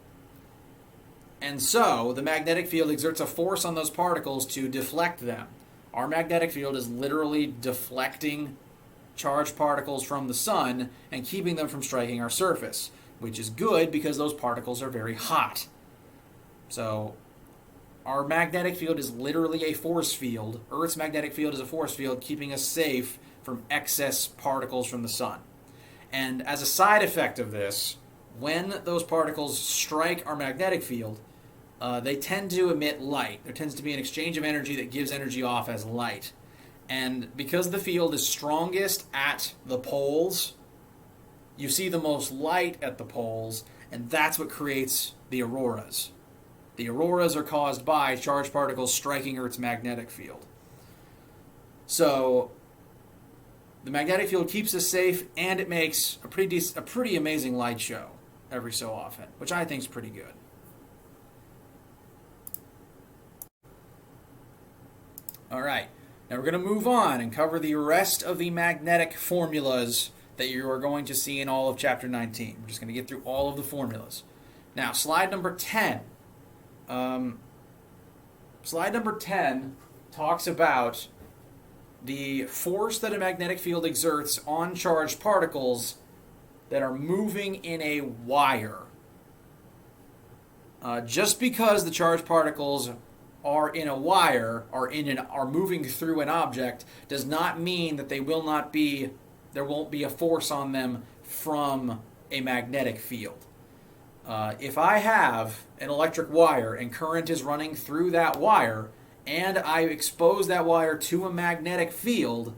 And so, the magnetic field exerts a force on those particles to deflect them. Our magnetic field is literally deflecting charged particles from the sun and keeping them from striking our surface, which is good because those particles are very hot. So, our magnetic field is literally a force field. Earth's magnetic field is a force field keeping us safe from excess particles from the sun. And as a side effect of this, when those particles strike our magnetic field, they tend to emit light. There tends to be an exchange of energy that gives energy off as light. And because the field is strongest at the poles, you see the most light at the poles, and that's what creates the auroras. The auroras are caused by charged particles striking Earth's magnetic field. So, the magnetic field keeps us safe, and it makes a pretty amazing light show every so often, which I think is pretty good. All right, now we're going to move on and cover the rest of the magnetic formulas that you are going to see in all of Chapter 19. We're just going to get through all of the formulas. Now, slide number 10. Slide number 10 talks about the force that a magnetic field exerts on charged particles that are moving in a wire. Just because the charged particles are in a wire, are moving through an object, does not mean that there won't be a force on them from a magnetic field. If I have an electric wire and current is running through that wire, and I expose that wire to a magnetic field,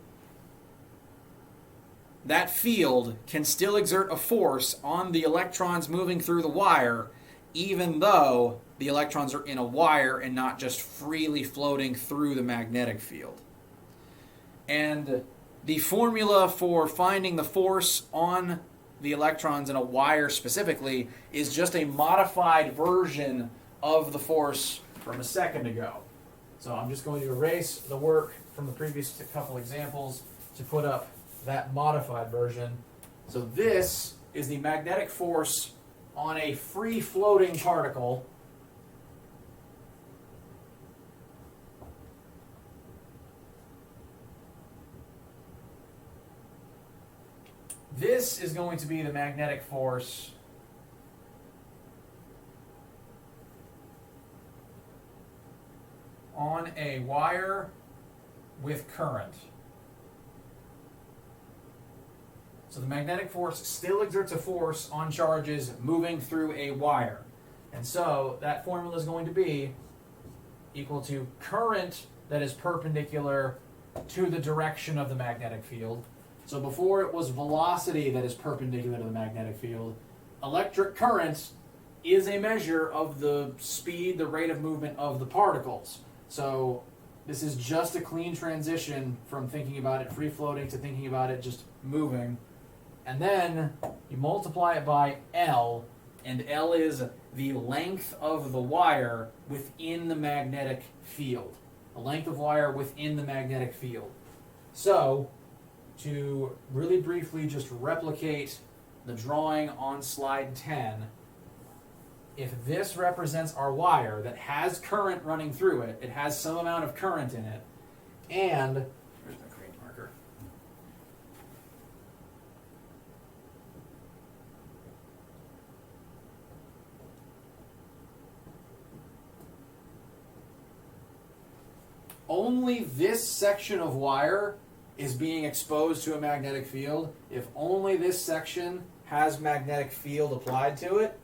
that field can still exert a force on the electrons moving through the wire, even though the electrons are in a wire and not just freely floating through the magnetic field. And the formula for finding the force on the electrons in a wire specifically is just a modified version of the force from a second ago. So I'm just going to erase the work from the previous couple examples to put up that modified version. So this is the magnetic force on a free-floating particle. This is going to be the magnetic force on a wire with current. So the magnetic force still exerts a force on charges moving through a wire. And so that formula is going to be equal to current that is perpendicular to the direction of the magnetic field. So before it was velocity that is perpendicular to the magnetic field, electric current is a measure of the speed, the rate of movement of the particles. So this is just a clean transition from thinking about it free floating to thinking about it just moving. And then you multiply it by L, and L is the length of the wire within the magnetic field. The length of wire within the magnetic field. So, to really briefly just replicate the drawing on slide 10, if this represents our wire that has current running through it, it has some amount of current in it, and here's my green marker. Only this section of wire is being exposed to a magnetic field. If only this section has magnetic field applied to it,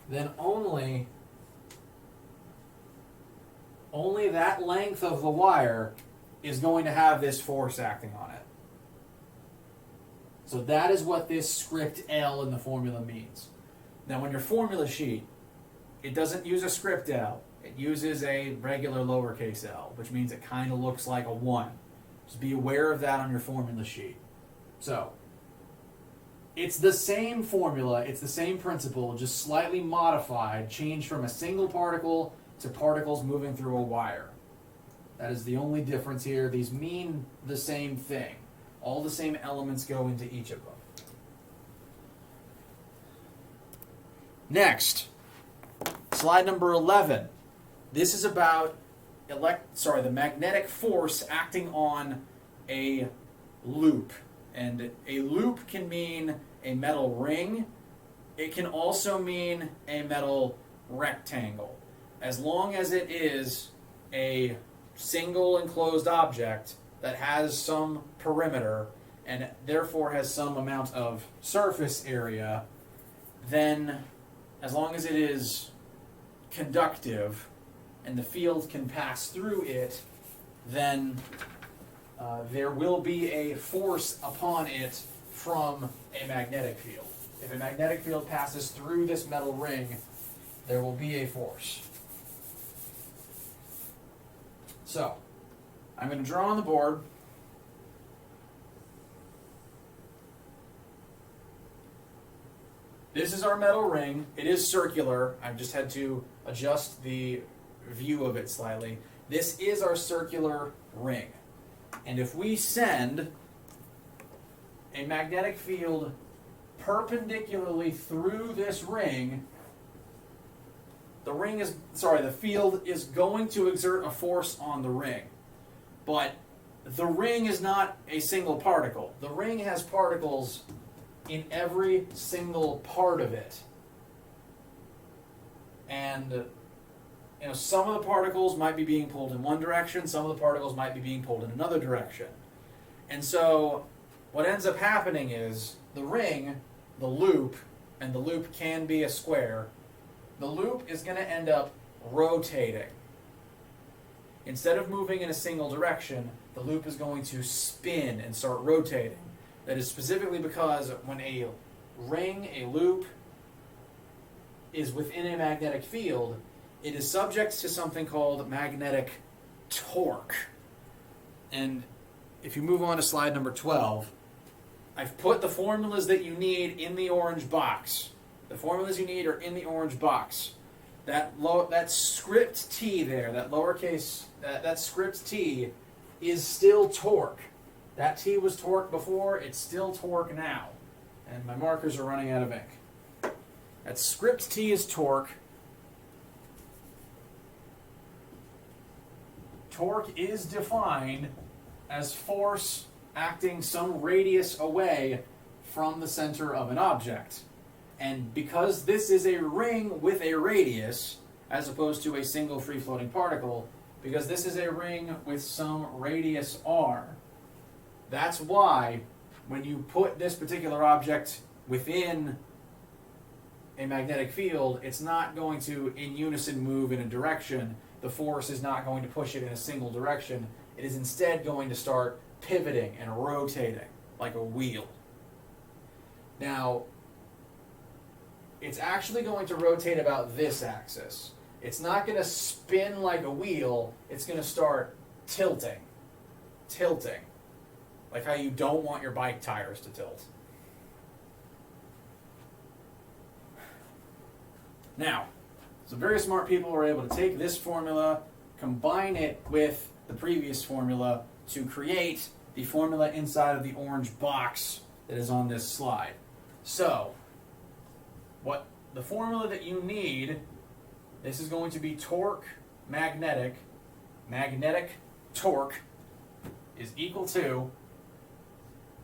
then only that length of the wire is going to have this force acting on it. So that is what this script L in the formula means. Now on your formula sheet, it doesn't use a script L. It uses a regular lowercase l, which means it kind of looks like a 1. Just be aware of that on your formula sheet. So, it's the same formula, it's the same principle, just slightly modified, changed from a single particle to particles moving through a wire. That is the only difference here. These mean the same thing. All the same elements go into each of them. Next, slide number 11. This is about the magnetic force acting on a loop. And a loop can mean a metal ring. It can also mean a metal rectangle. As long as it is a single enclosed object that has some perimeter and therefore has some amount of surface area, then as long as it is conductive and the field can pass through it, then there will be a force upon it from a magnetic field. If a magnetic field passes through this metal ring, there will be a force. So, I'm going to draw on the board. This is our metal ring. It is circular. I've just had to adjust the view of it slightly. This is our circular ring. And if we send a magnetic field perpendicularly through this ring, the field is going to exert a force on the ring. But the ring is not a single particle. The ring has particles in every single part of it. And some of the particles might be being pulled in one direction, some of the particles might be being pulled in another direction. And so what ends up happening is the ring, the loop, and the loop can be a square, the loop is going to end up rotating. Instead of moving in a single direction, the loop is going to spin and start rotating. That is specifically because when a ring, a loop, is within a magnetic field, it is subject to something called magnetic torque. And if you move on to slide number 12, I've put the formulas that you need in the orange box. The formulas you need are in the orange box. That script T there, that lowercase, that script T is still torque. That T was torque before, it's still torque now. And my markers are running out of ink. That script T is torque. Torque is defined as force acting some radius away from the center of an object. And because this is a ring with a radius, as opposed to a single free-floating particle, because this is a ring with some radius r, that's why when you put this particular object within a magnetic field, it's not going to in unison move in a direction. The force is not going to push it in a single direction. It is instead going to start pivoting and rotating like a wheel. Now, it's actually going to rotate about this axis. It's not going to spin like a wheel. It's going to start tilting. Tilting. Like how you don't want your bike tires to tilt. Now, some very smart people were able to take this formula, combine it with the previous formula to create the formula inside of the orange box that is on this slide. So, what the formula that you need, this is going to be torque magnetic torque is equal to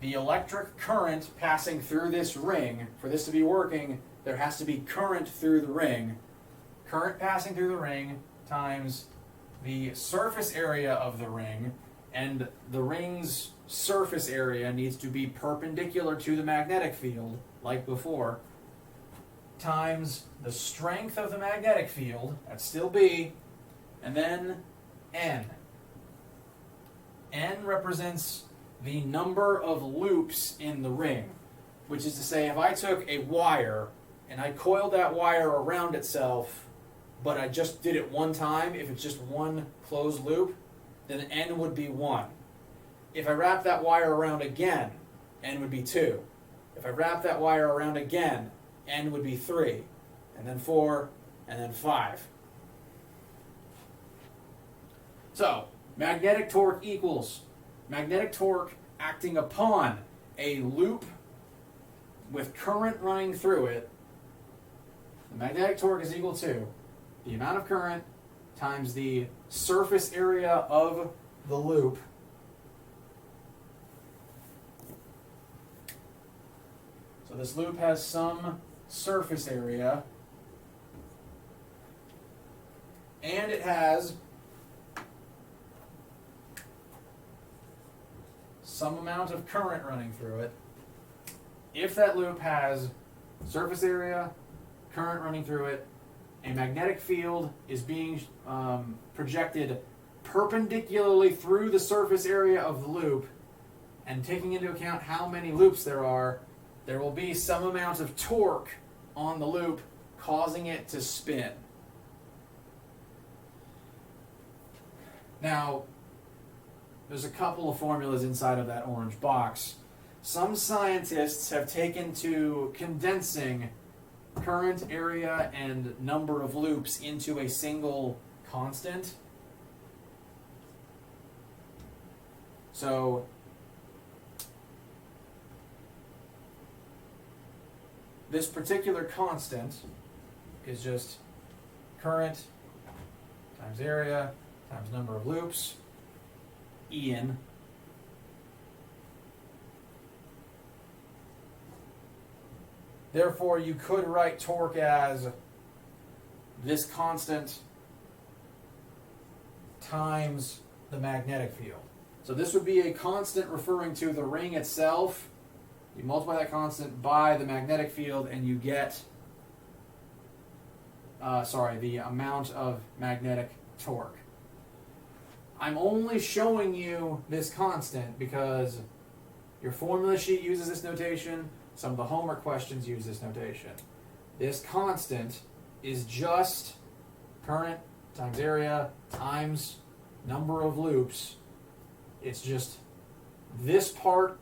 the electric current passing through this ring. For this to be working, there has to be current through the ring. Current passing through the ring times the surface area of the ring, and the ring's surface area needs to be perpendicular to the magnetic field, like before, times the strength of the magnetic field, that's still B, and then N. N represents the number of loops in the ring, which is to say, if I took a wire and I coiled that wire around itself, but I just did it one time, if it's just one closed loop, then N would be 1. If I wrap that wire around again, N would be 2. If I wrap that wire around again, N would be 3, and then 4, and then 5. So, magnetic torque equals magnetic torque acting upon a loop with current running through it, the magnetic torque is equal to the amount of current times the surface area of the loop so this loop has some surface area and it has some amount of current running through it. If that loop has surface area, current running through it, a magnetic field is being projected perpendicularly through the surface area of the loop, and taking into account how many loops there are, there will be some amount of torque on the loop causing it to spin. Now, there's a couple of formulas inside of that orange box. Some scientists have taken to condensing current, area, and number of loops into a single constant. So, this particular constant is just current times area times number of loops, En. Therefore, you could write torque as this constant times the magnetic field. So this would be a constant referring to the ring itself. You multiply that constant by the magnetic field and you get, the amount of magnetic torque. I'm only showing you this constant because your formula sheet uses this notation. Some of the homework questions use this notation. This constant is just current times area times number of loops. It's just this part,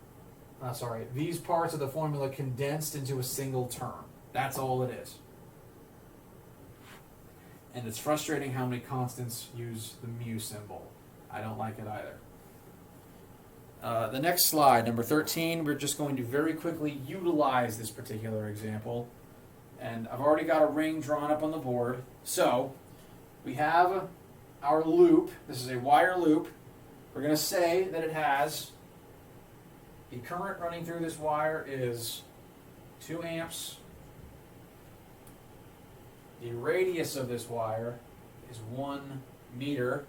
these parts of the formula condensed into a single term. That's all it is. And it's frustrating how many constants use the mu symbol. I don't like it either. The next slide, number 13, we're just going to very quickly utilize this particular example. And I've already got a ring drawn up on the board. So, we have our loop. This is a wire loop. We're going to say that it has, the current running through this wire is 2 amps. The radius of this wire is 1 meter.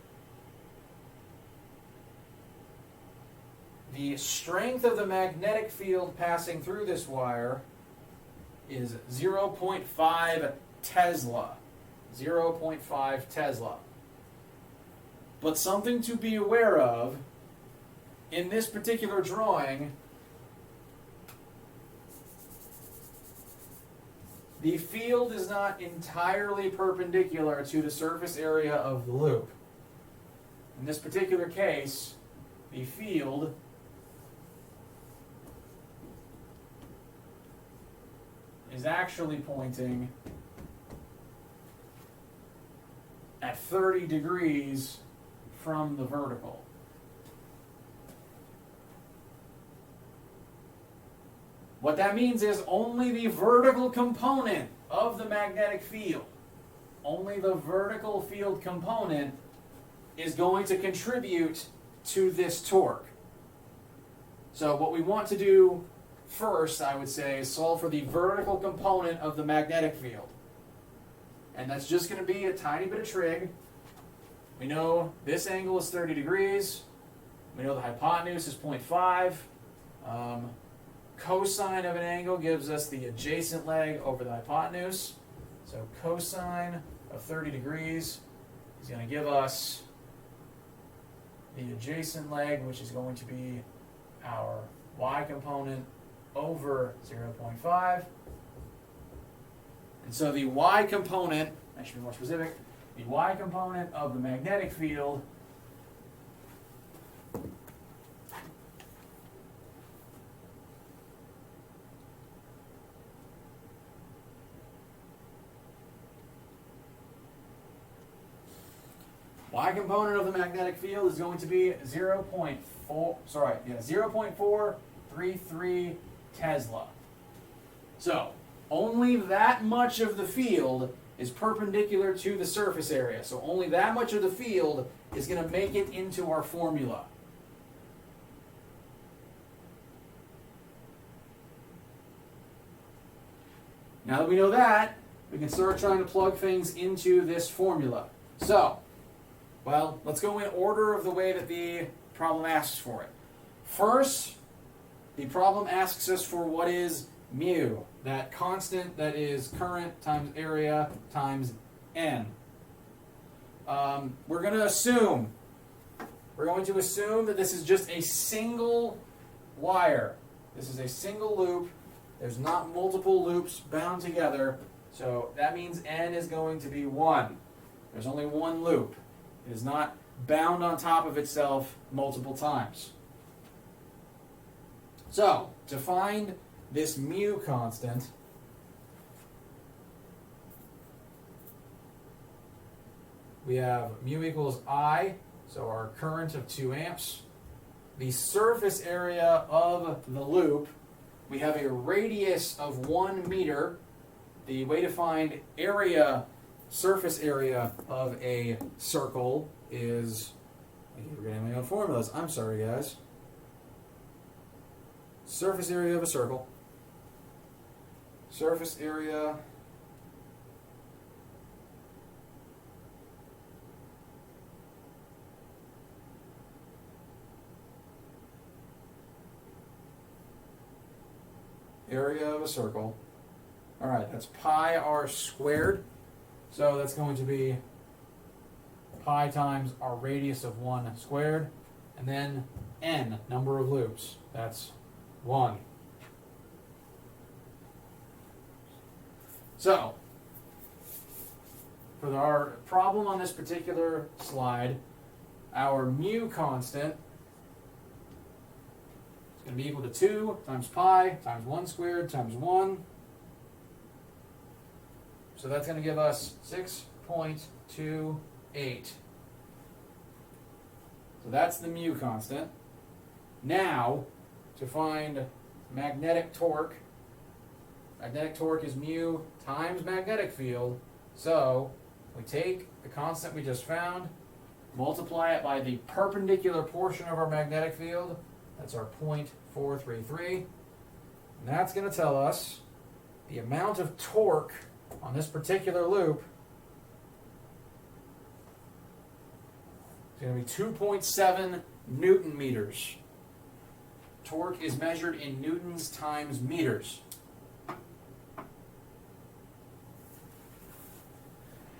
The strength of the magnetic field passing through this wire is 0.5 Tesla. 0.5 Tesla. But something to be aware of, in this particular drawing, the field is not entirely perpendicular to the surface area of the loop. In this particular case, the field is actually pointing at 30 degrees from the vertical. What that means is only the vertical component of the magnetic field, only the vertical field component is going to contribute to this torque. So what we want to do first, I would say, is solve for the vertical component of the magnetic field. And that's just going to be a tiny bit of trig. We know this angle is 30 degrees. We know the hypotenuse is 0.5. Cosine of an angle gives us the adjacent leg over the hypotenuse. So cosine of 30 degrees is going to give us the adjacent leg, which is going to be our y component over 0.5. And so the y component, I should be more specific, the y component of the magnetic field Y component of the magnetic field is going to be 0.433 Tesla. So, only that much of the field is perpendicular to the surface area. So only that much of the field is going to make it into our formula. Now that we know that, we can start trying to plug things into this formula. So, well, let's go in order of the way that the problem asks for it. First, the problem asks us for what is mu, that constant that is current times area times n. We're going to assume that this is just a single wire. This is a single loop. There's not multiple loops bound together, so that means n is going to be 1. There's only one loop. It is not bound on top of itself multiple times. So, to find this mu constant, we have mu equals I, so our current of 2 amps. The surface area of the loop, we have a radius of 1 meter. The way to find area, surface area of a circle is, I keep forgetting my own formulas. I'm sorry, guys. Surface area of a circle. Surface area of a circle. All right, that's pi r squared. So that's going to be pi times our radius of 1 squared, and then n, number of loops. That's 1. So, for our problem on this particular slide, our mu constant is going to be equal to 2 times pi times 1 squared times 1. So that's going to give us 6.28. So that's the mu constant. Now, to find magnetic torque is mu times magnetic field. So we take the constant we just found, multiply it by the perpendicular portion of our magnetic field. That's our 0.433. And that's going to tell us the amount of torque on this particular loop is going to be 2.7 Newton meters. Torque is measured in newtons times meters.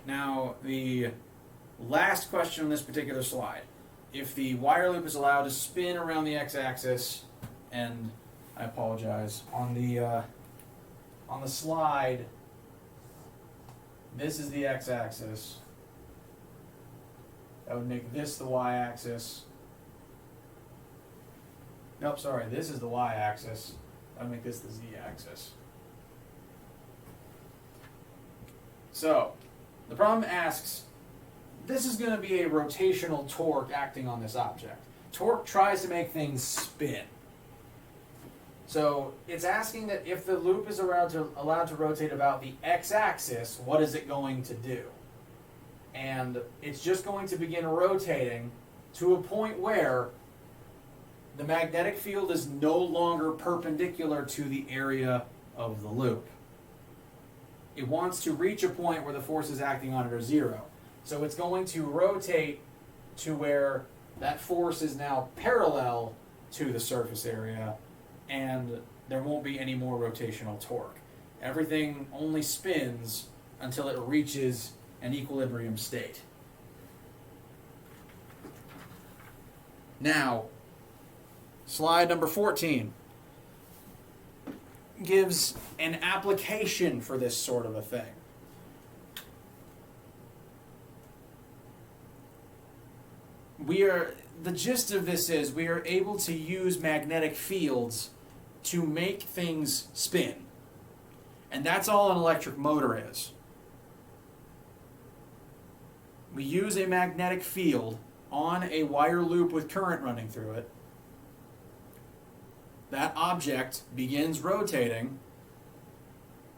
Now, the last question on this particular slide. If the wire loop is allowed to spin around the x-axis, and I apologize, on the slide, this is the x-axis. That would make this the y-axis. Nope, sorry, this is the y-axis. That would make this the z-axis. So, the problem asks, this is going to be a rotational torque acting on this object. Torque tries to make things spin. So it's asking that if the loop is allowed to rotate about the x-axis, what is it going to do? And it's just going to begin rotating to a point where the magnetic field is no longer perpendicular to the area of the loop. It wants to reach a point where the forces acting on it are 0. So it's going to rotate to where that force is now parallel to the surface area, and there won't be any more rotational torque. Everything only spins until it reaches an equilibrium state. Now, slide number 14 gives an application for this sort of a thing. The gist of this is we are able to use magnetic fields to make things spin. And that's all an electric motor is. we use a magnetic field on a wire loop with current running through it. That object begins rotating.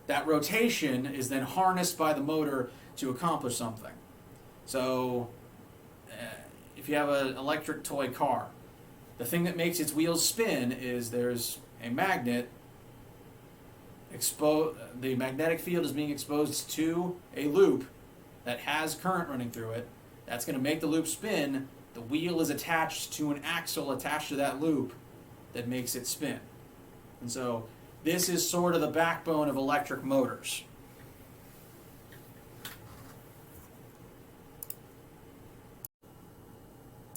That rotation is then harnessed by the motor to accomplish something. So, if you have an electric toy car, the thing that makes its wheels spin is there's a magnet. The magnetic field is being exposed to a loop that has current running through it. That's going to make the loop spin. The wheel is attached to an axle attached to that loop that makes it spin. And so this is sort of the backbone of electric motors.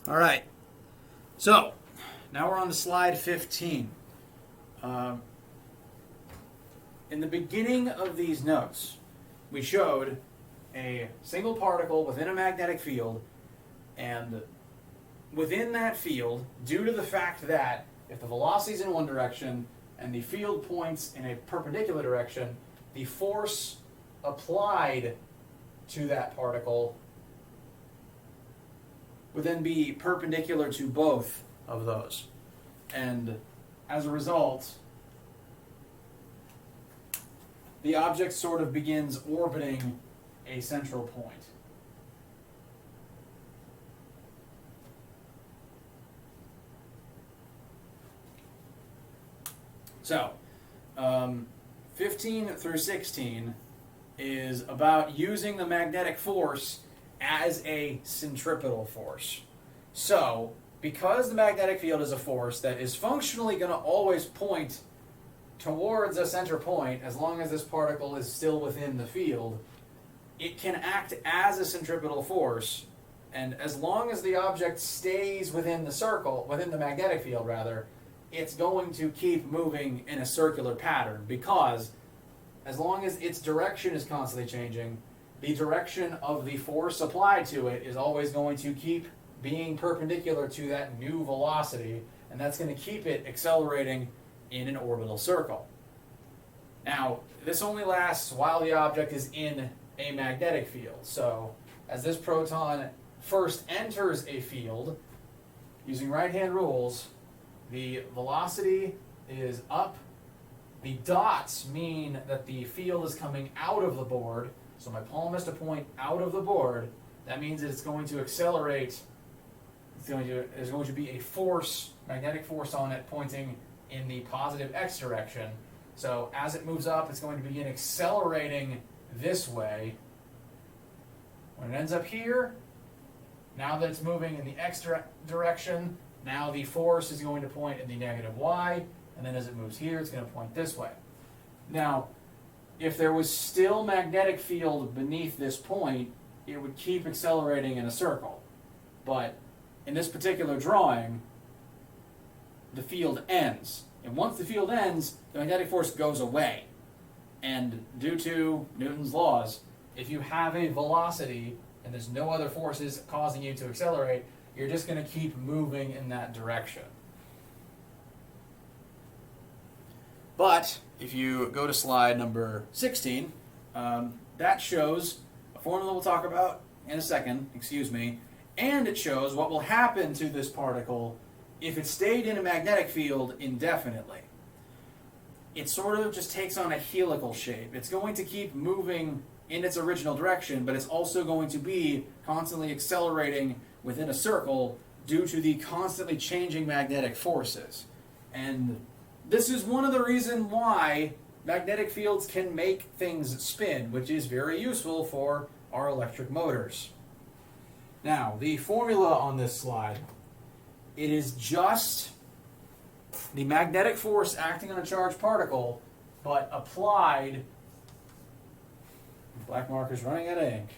All right, so now we're on to slide 15. In the beginning of these notes, we showed a single particle within a magnetic field, and within that field, due to the fact that if the velocity is in one direction and the field points in a perpendicular direction, the force applied to that particle would then be perpendicular to both of those. And as a result, the object sort of begins orbiting a central point. So, 15 through 16 is about using the magnetic force as a centripetal force. So, because the magnetic field is a force that is functionally going to always point towards a center point, as long as this particle is still within the field, it can act as a centripetal force, and as long as the object stays within the circle, within the magnetic field rather, it's going to keep moving in a circular pattern, because as long as its direction is constantly changing, the direction of the force applied to it is always going to keep being perpendicular to that new velocity, and that's going to keep it accelerating in an orbital circle. Now, this only lasts while the object is in a magnetic field. So, as this proton first enters a field, using right-hand rules, the velocity is up. The dots mean that the field is coming out of the board. So my palm has to point out of the board. That means that it's going to accelerate. There's going to be a force, magnetic force on it pointing in the positive x direction. So as it moves up, it's going to begin accelerating this way. When it ends up here, now that it's moving in the x direction, now the force is going to point in the negative y, and then as it moves here, it's going to point this way. Now, if there was still magnetic field beneath this point, it would keep accelerating in a circle. But in this particular drawing, the field ends. And once the field ends, the magnetic force goes away. And due to Newton's laws, if you have a velocity and there's no other forces causing you to accelerate, you're just going to keep moving in that direction. But if you go to slide number 16, that shows a formula we'll talk about in a second, and it shows what will happen to this particle if it stayed in a magnetic field indefinitely. It sort of just takes on a helical shape. It's going to keep moving in its original direction, but it's also going to be constantly accelerating within a circle due to the constantly changing magnetic forces. And this is one of the reasons why magnetic fields can make things spin, which is very useful for our electric motors. Now, the formula on this slide, it is just the magnetic force acting on a charged particle, but applied. Black marker's running out of ink.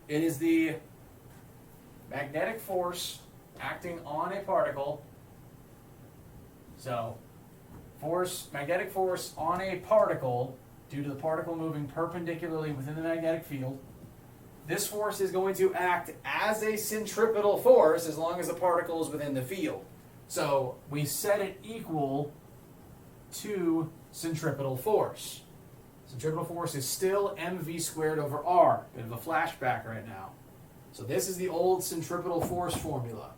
It is the magnetic force acting on a particle. So, magnetic force on a particle due to the particle moving perpendicularly within the magnetic field. This force is going to act as a centripetal force as long as the particle is within the field. So we set it equal to centripetal force. Centripetal force is still mv squared over r. Bit of a flashback right now. So this is the old centripetal force formula.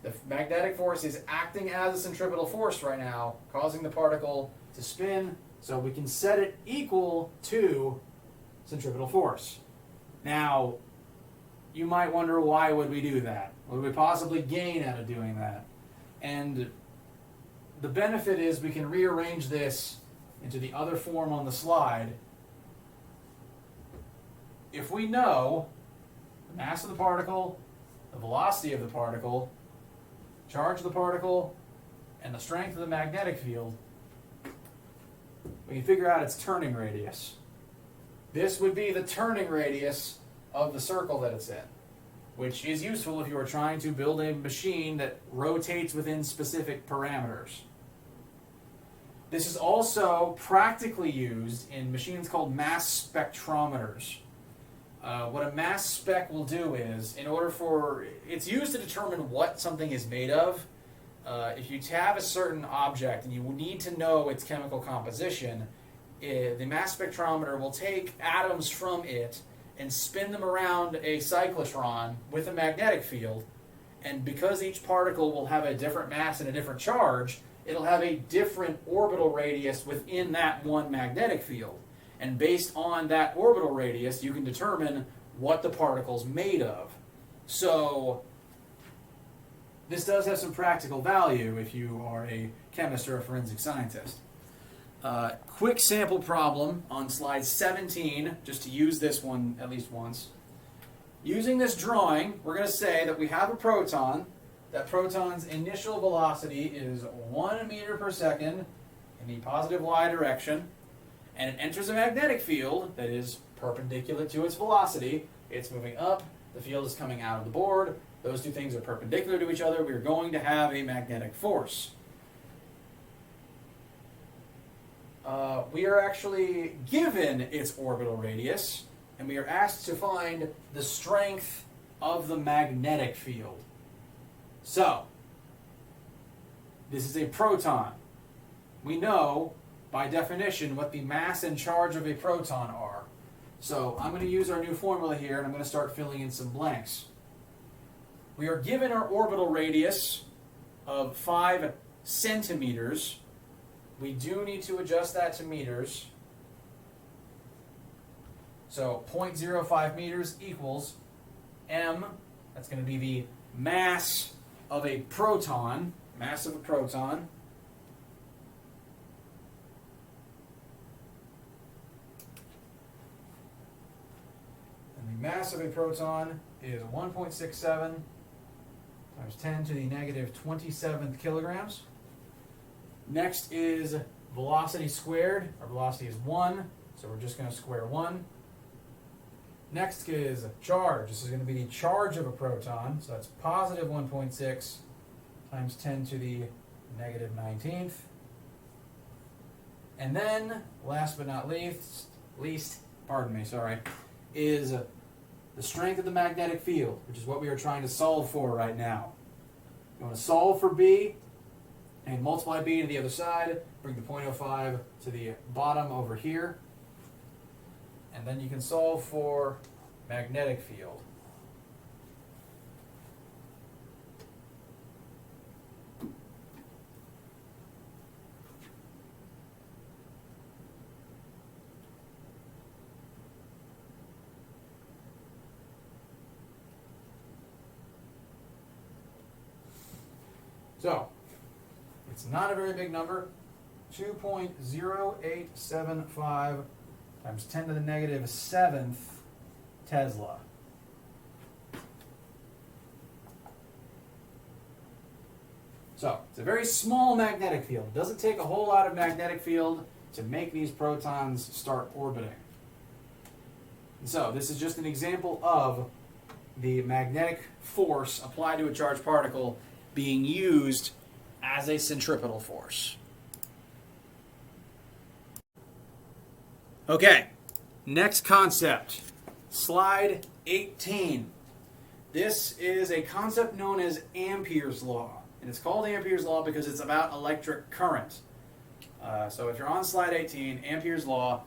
The magnetic force is acting as a centripetal force right now, causing the particle to spin, so we can set it equal to centripetal force. Now, you might wonder, why would we do that? What would we possibly gain out of doing that? And the benefit is we can rearrange this into the other form on the slide. If we know the mass of the particle, the velocity of the particle, charge of the particle, and the strength of the magnetic field, we can figure out its turning radius. This would be the turning radius of the circle that it's in, which is useful if you are trying to build a machine that rotates within specific parameters. This is also practically used in machines called mass spectrometers. What a mass spec will do is, it's used to determine what something is made of. If you have a certain object and you need to know its chemical composition, the mass spectrometer will take atoms from it and spin them around a cyclotron with a magnetic field. And because each particle will have a different mass and a different charge, it'll have a different orbital radius within that one magnetic field. And based on that orbital radius, you can determine what the particle's made of. So this does have some practical value if you are a chemist or a forensic scientist. Quick sample problem on slide 17, just to use this one at least once. Using this drawing, we're going to say that we have a proton. That proton's initial velocity is 1 meter per second in the positive y direction, and it enters a magnetic field that is perpendicular to its velocity. It's moving up, the field is coming out of the board. Those two things are perpendicular to each other. We're going to have a magnetic force. We are actually given its orbital radius, and we are asked to find the strength of the magnetic field. So, this is a proton. We know, by definition, what the mass and charge of a proton are. So, I'm going to use our new formula here, and I'm going to start filling in some blanks. We are given our orbital radius of 5 centimeters. We do need to adjust that to meters. So 0.05 meters equals m. That's going to be the mass of a proton. Mass of a proton. And the mass of a proton is 1.67 times 10 to the negative 27th kilograms. Next is velocity squared. Our velocity is 1, so we're just going to square 1. Next is charge. This is going to be the charge of a proton, so that's positive 1.6 times 10 to the negative 19th. And then, last but not least, is the strength of the magnetic field, which is what we are trying to solve for right now. You want to solve for B, and multiply B to the other side, bring the 0.05 to the bottom over here, and then you can solve for magnetic field. So, it's not a very big number. 2.0875 times 10 to the negative 7th Tesla. So, it's a very small magnetic field. It doesn't take a whole lot of magnetic field to make these protons start orbiting. And so, this is just an example of the magnetic force applied to a charged particle being used as a centripetal force. Okay, next concept, slide 18. This is a concept known as Ampere's law, and it's called Ampere's law because it's about electric current. So if you're on slide 18, Ampere's law,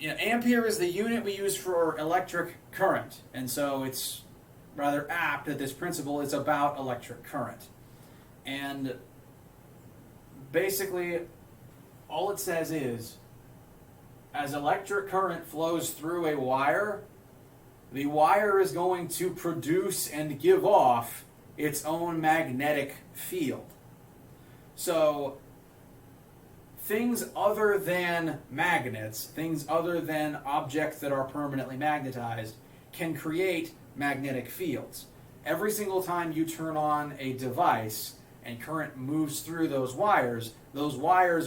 ampere is the unit we use for electric current, and so it's rather apt that this principle is about electric current. And basically, all it says is, as electric current flows through a wire, the wire is going to produce and give off its own magnetic field. So things other than magnets, things other than objects that are permanently magnetized, can create magnetic fields. Every single time you turn on a device and current moves through those wires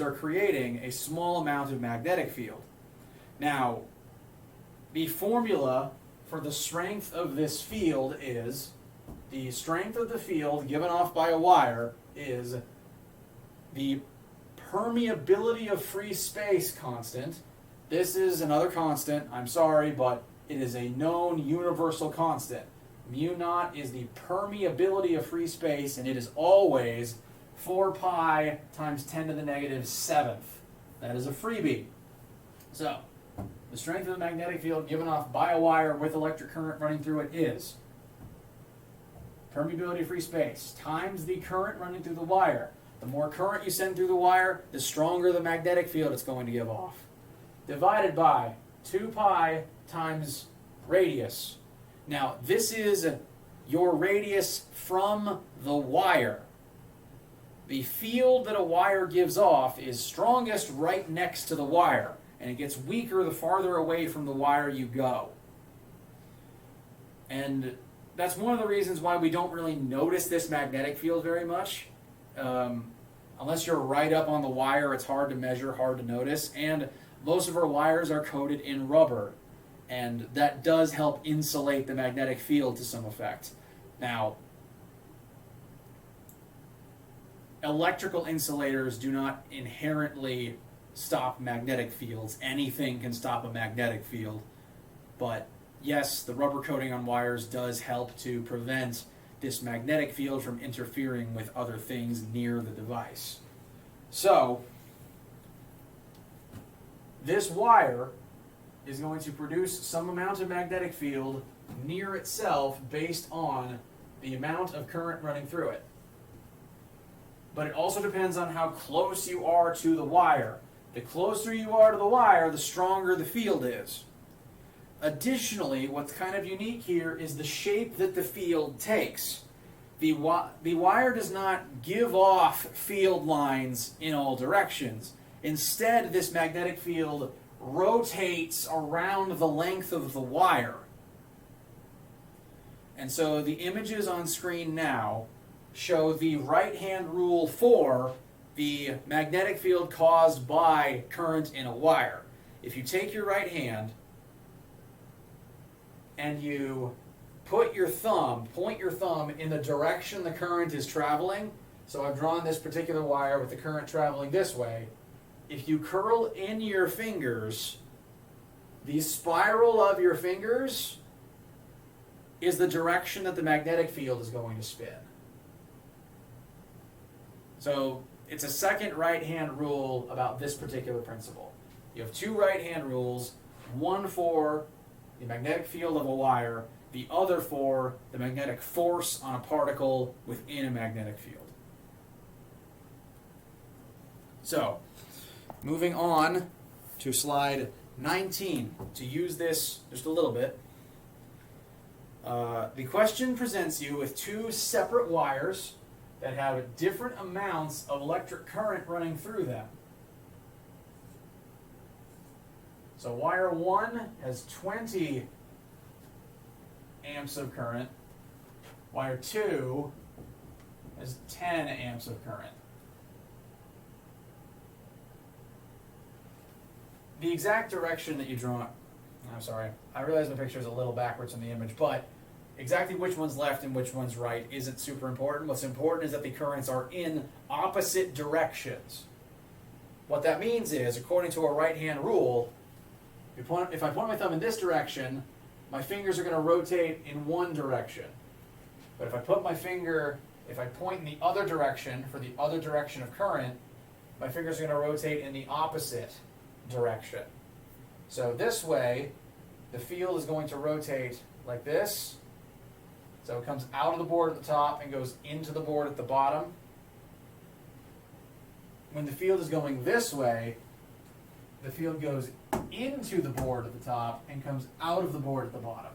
are creating a small amount of magnetic field. Now, the formula for the strength of this field is, the strength of the field given off by a wire is the permeability of free space constant. This is another constant, I'm sorry, but it is a known universal constant. Mu naught is the permeability of free space, and it is always 4 pi times 10 to the negative 7th. That is a freebie. So, the strength of the magnetic field given off by a wire with electric current running through it is permeability of free space times the current running through the wire. The more current you send through the wire, the stronger the magnetic field it's going to give off. Divided by 2 pi times radius. Now, this is your radius from the wire. The field that a wire gives off is strongest right next to the wire, and it gets weaker the farther away from the wire you go. And that's one of the reasons why we don't really notice this magnetic field very much. Unless you're right up on the wire, it's hard to measure, hard to notice, and most of our wires are coated in rubber, and that does help insulate the magnetic field to some effect. Now, electrical insulators do not inherently stop magnetic fields. Anything can stop a magnetic field, but yes, the rubber coating on wires does help to prevent this magnetic field from interfering with other things near the device. So, this wire is going to produce some amount of magnetic field near itself based on the amount of current running through it. But it also depends on how close you are to the wire. The closer you are to the wire, the stronger the field is. Additionally, what's kind of unique here is the shape that the field takes. The wire does not give off field lines in all directions. Instead, this magnetic field rotates around the length of the wire. And so the images on screen now show the right-hand rule for the magnetic field caused by current in a wire. If you take your right hand and you point your thumb in the direction the current is traveling, so I've drawn this particular wire with the current traveling this way. If you curl in your fingers, the spiral of your fingers is the direction that the magnetic field is going to spin. So it's a second right-hand rule about this particular principle. You have two right-hand rules, one for the magnetic field of a wire, the other for the magnetic force on a particle within a magnetic field. So, moving on to slide 19, to use this just a little bit. The question presents you with two separate wires that have different amounts of electric current running through them. So wire 1 has 20 amps of current. Wire 2 has 10 amps of current. The exact direction that you draw, I'm sorry, I realize the picture is a little backwards in the image, but exactly which one's left and which one's right isn't super important. What's important is that the currents are in opposite directions. What that means is, according to a right-hand rule, if I point my thumb in this direction, my fingers are going to rotate in one direction. But if I point in the other direction for the other direction of current, my fingers are going to rotate in the opposite direction. So this way, the field is going to rotate like this. So it comes out of the board at the top and goes into the board at the bottom. When the field is going this way, the field goes into the board at the top and comes out of the board at the bottom.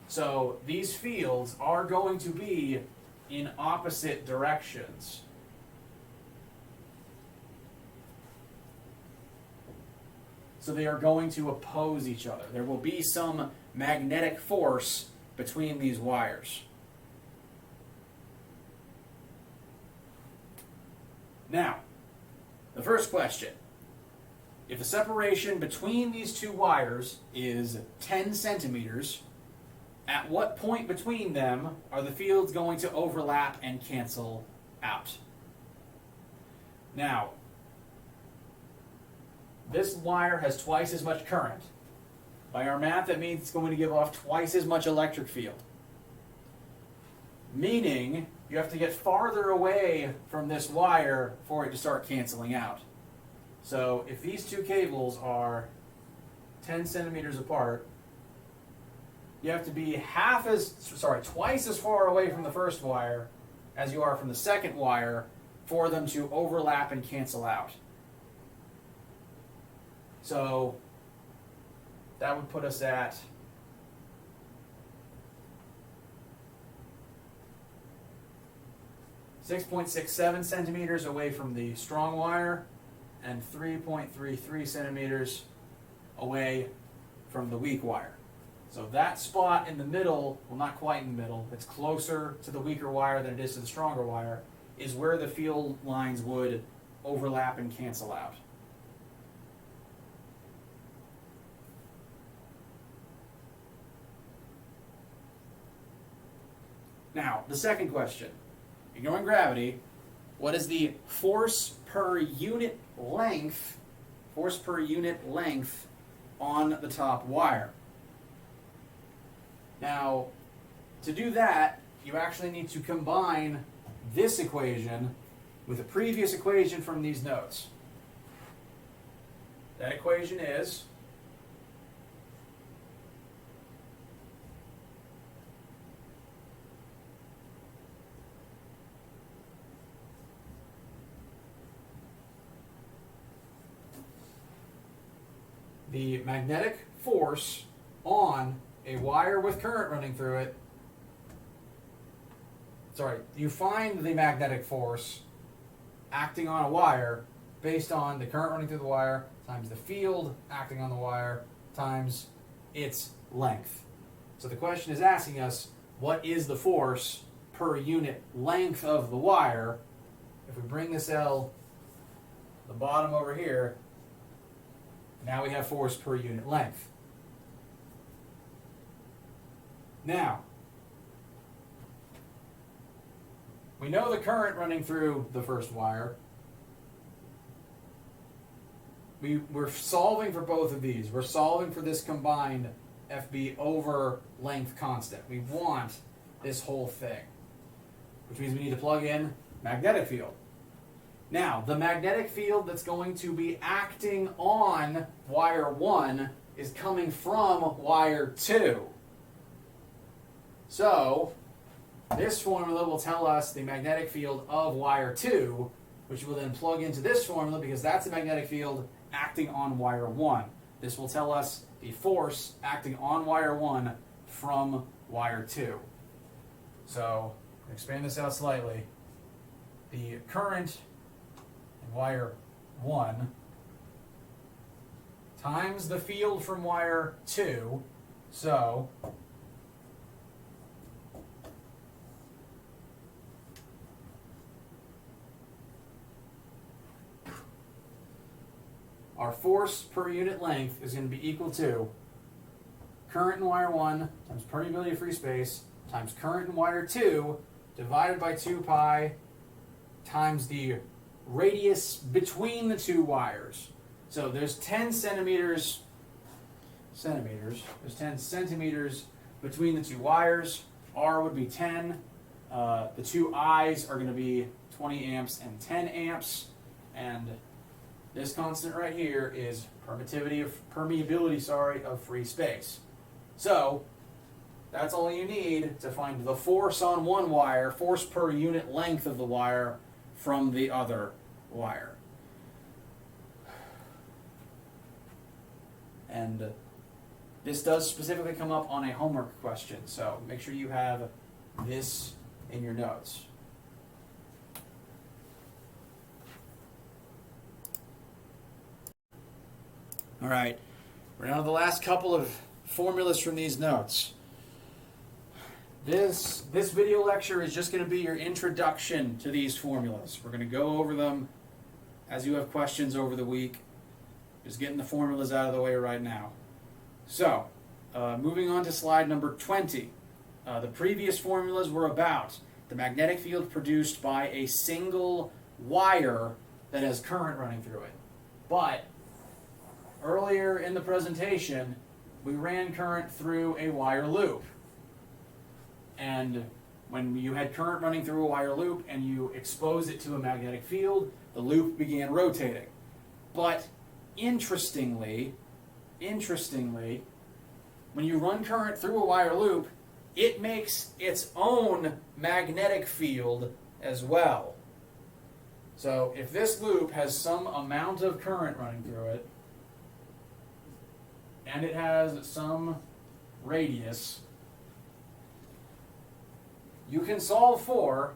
So these fields are going to be in opposite directions. So they are going to oppose each other. There will be some magnetic force between these wires. Now, the first question. If the separation between these two wires is 10 centimeters, at what point between them are the fields going to overlap and cancel out? Now, this wire has twice as much current. By our math, that means it's going to give off twice as much electric field. Meaning, you have to get farther away from this wire for it to start canceling out. So if these two cables are 10 centimeters apart, you have to be twice as far away from the first wire as you are from the second wire for them to overlap and cancel out. So that would put us at 6.67 centimeters away from the strong wire and 3.33 centimeters away from the weak wire. So that spot in the middle, well, not quite in the middle, it's closer to the weaker wire than it is to the stronger wire, is where the field lines would overlap and cancel out. Now, the second question. Ignoring gravity, what is the force per unit length on the top wire? Now, to do that, you actually need to combine this equation with a previous equation from these notes. That equation is the magnetic force on a wire with current running through it. You find the magnetic force acting on a wire based on the current running through the wire times the field acting on the wire times its length. So the question is asking us, what is the force per unit length of the wire? If we bring this L, the bottom over here, now we have force per unit length. Now, we know the current running through the first wire. We're solving for both of these. We're solving for this combined FB over length constant. We want this whole thing, which means we need to plug in magnetic field. Now, the magnetic field that's going to be acting on wire 1 is coming from wire 2. So, this formula will tell us the magnetic field of wire 2, which will then plug into this formula because that's the magnetic field acting on wire 1. This will tell us the force acting on wire 1 from wire 2. So, expand this out slightly. The current in wire 1 times the field from wire 2, so our force per unit length is going to be equal to current in wire 1 times permeability of free space times current in wire 2 divided by 2 pi times the radius between the two wires. So there's 10 centimeters. There's 10 centimeters between the two wires. R would be 10. The two I's are going to be 20 amps and 10 amps. And This constant right here is permeability of free space. So that's all you need to find the force on one wire, force per unit length of the wire from the other wire. And this does specifically come up on a homework question, so make sure you have this in your notes. All right, we're down to the last couple of formulas from these notes. This video lecture is just going to be your introduction to these formulas. We're going to go over them as you have questions over the week. Just getting the formulas out of the way right now. So, moving on to slide number 20. The previous formulas were about the magnetic field produced by a single wire that has current running through it. But earlier in the presentation, we ran current through a wire loop. And when you had current running through a wire loop and you exposed it to a magnetic field, the loop began rotating. But interestingly, when you run current through a wire loop, it makes its own magnetic field as well. So if this loop has some amount of current running through it, and it has some radius, you can solve for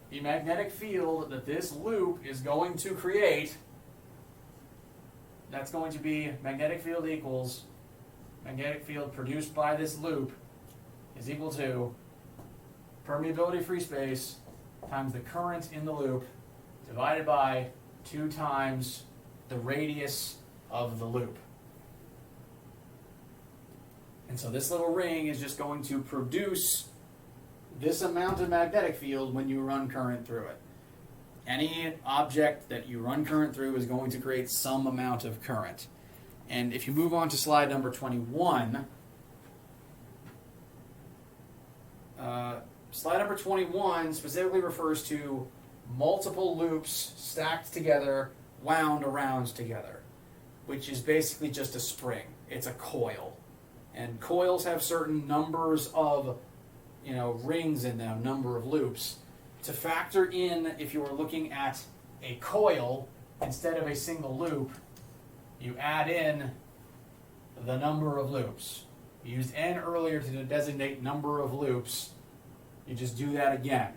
the magnetic field that this loop is going to create. That's going to be magnetic field equals magnetic field produced by this loop is equal to permeability free space times the current in the loop divided by 2 times the radius of the loop. And so this little ring is just going to produce this amount of magnetic field when you run current through it. Any object that you run current through is going to create some amount of current. And if you move on to slide number 21, slide number 21 specifically refers to multiple loops stacked together, wound around together, which is basically just a spring. It's a coil. And coils have certain numbers of, rings in them, number of loops. To factor in, if you were looking at a coil instead of a single loop, you add in the number of loops. We used n earlier to designate number of loops. You just do that again.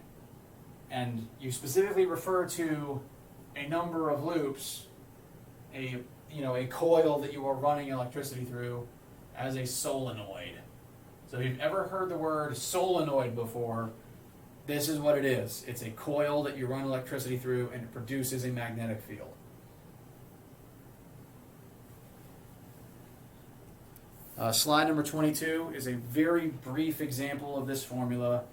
And you specifically refer to a number of loops, a coil that you are running electricity through, as a solenoid. So if you've ever heard the word solenoid before, this is what it is. It's a coil that you run electricity through and it produces a magnetic field. Slide number 22 is a very brief example of this formula,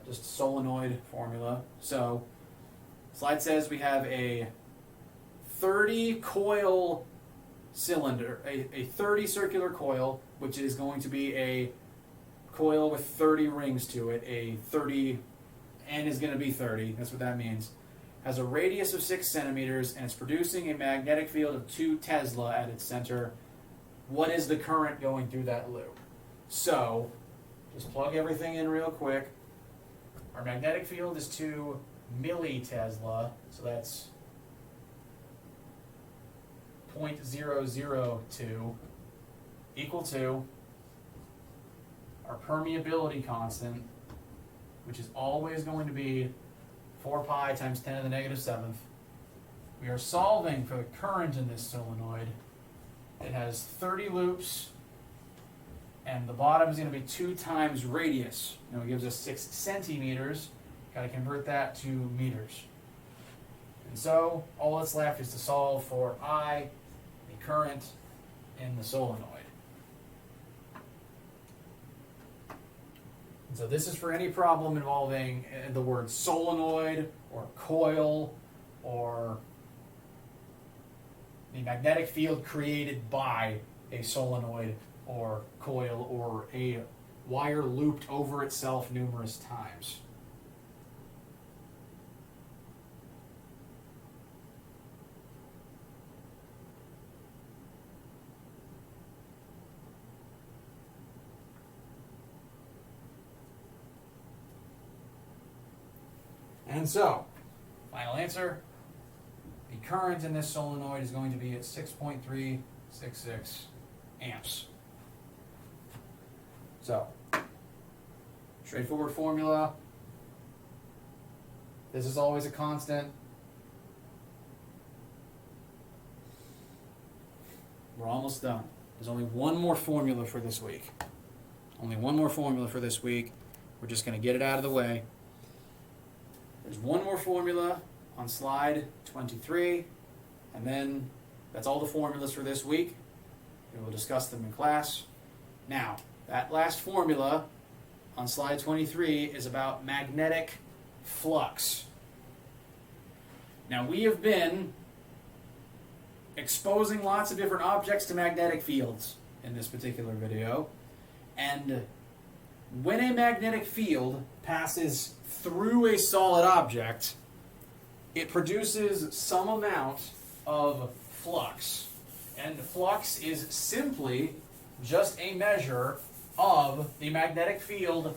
just solenoid formula. So, slide says we have a 30 coil cylinder, a 30 circular coil, which is going to be a coil with 30 rings to it. A 30, N is going to be 30, that's what that means. Has a radius of 6 centimeters and it's producing a magnetic field of 2 Tesla at its center. What is the current going through that loop? So, just plug everything in real quick. Our magnetic field is 2 millitesla, so that's 0.002 equal to our permeability constant, which is always going to be 4 pi times 10 to the negative 7th. We are solving for the current in this solenoid. It has 30 loops, and the bottom is going to be 2 times radius. It gives us 6 centimeters. Got to convert that to meters. And so all that's left is to solve for I, the current in the solenoid. And so this is for any problem involving the word solenoid or coil or the magnetic field created by a solenoid or coil or a wire looped over itself numerous times. And so, final answer, the current in this solenoid is going to be at 6.366 amps. So, straightforward formula. This is always a constant. We're almost done. There's only one more formula for this week. Only one more formula for this week. We're just going to get it out of the way. There's one more formula on slide 23, and then that's all the formulas for this week. We will discuss them in class. Now, that last formula on slide 23 is about magnetic flux. Now, we have been exposing lots of different objects to magnetic fields in this particular video, and when a magnetic field passes through a solid object, it produces some amount of flux. And flux is simply just a measure of the magnetic field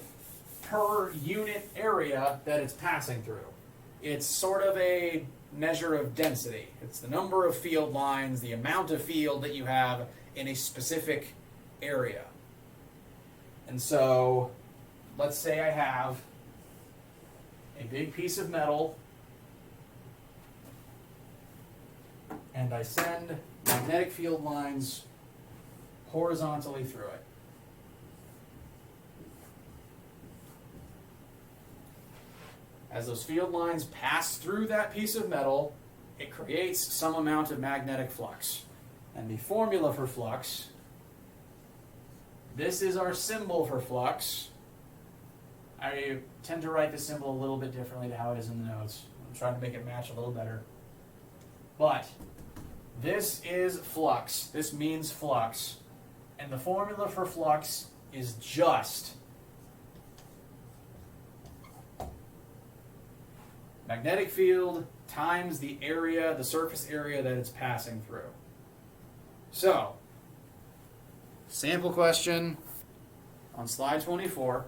per unit area that it's passing through. It's sort of a measure of density. It's the number of field lines, the amount of field that you have in a specific area. And so, let's say I have a big piece of metal, and I send magnetic field lines horizontally through it. As those field lines pass through that piece of metal, it creates some amount of magnetic flux. And the formula for flux, this is our symbol for flux. I tend to write the symbol a little bit differently to how it is in the notes. I'm trying to make it match a little better. But this is flux. This means flux. And the formula for flux is just magnetic field times the area, the surface area that it's passing through. So, sample question on slide 24.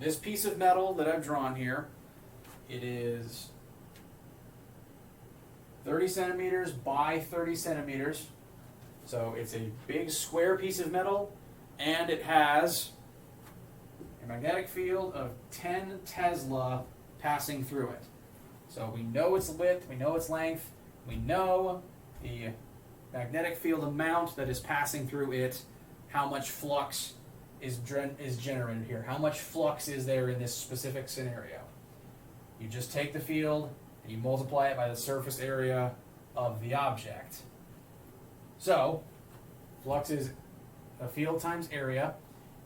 This piece of metal that I've drawn here, it is 30 centimeters by 30 centimeters. So it's a big square piece of metal, and it has a magnetic field of 10 Tesla passing through it. So we know its width, we know its length, we know the magnetic field amount that is passing through it, how much flux is generated here. How much flux is there in this specific scenario? You just take the field and you multiply it by the surface area of the object. So, flux is a field times area.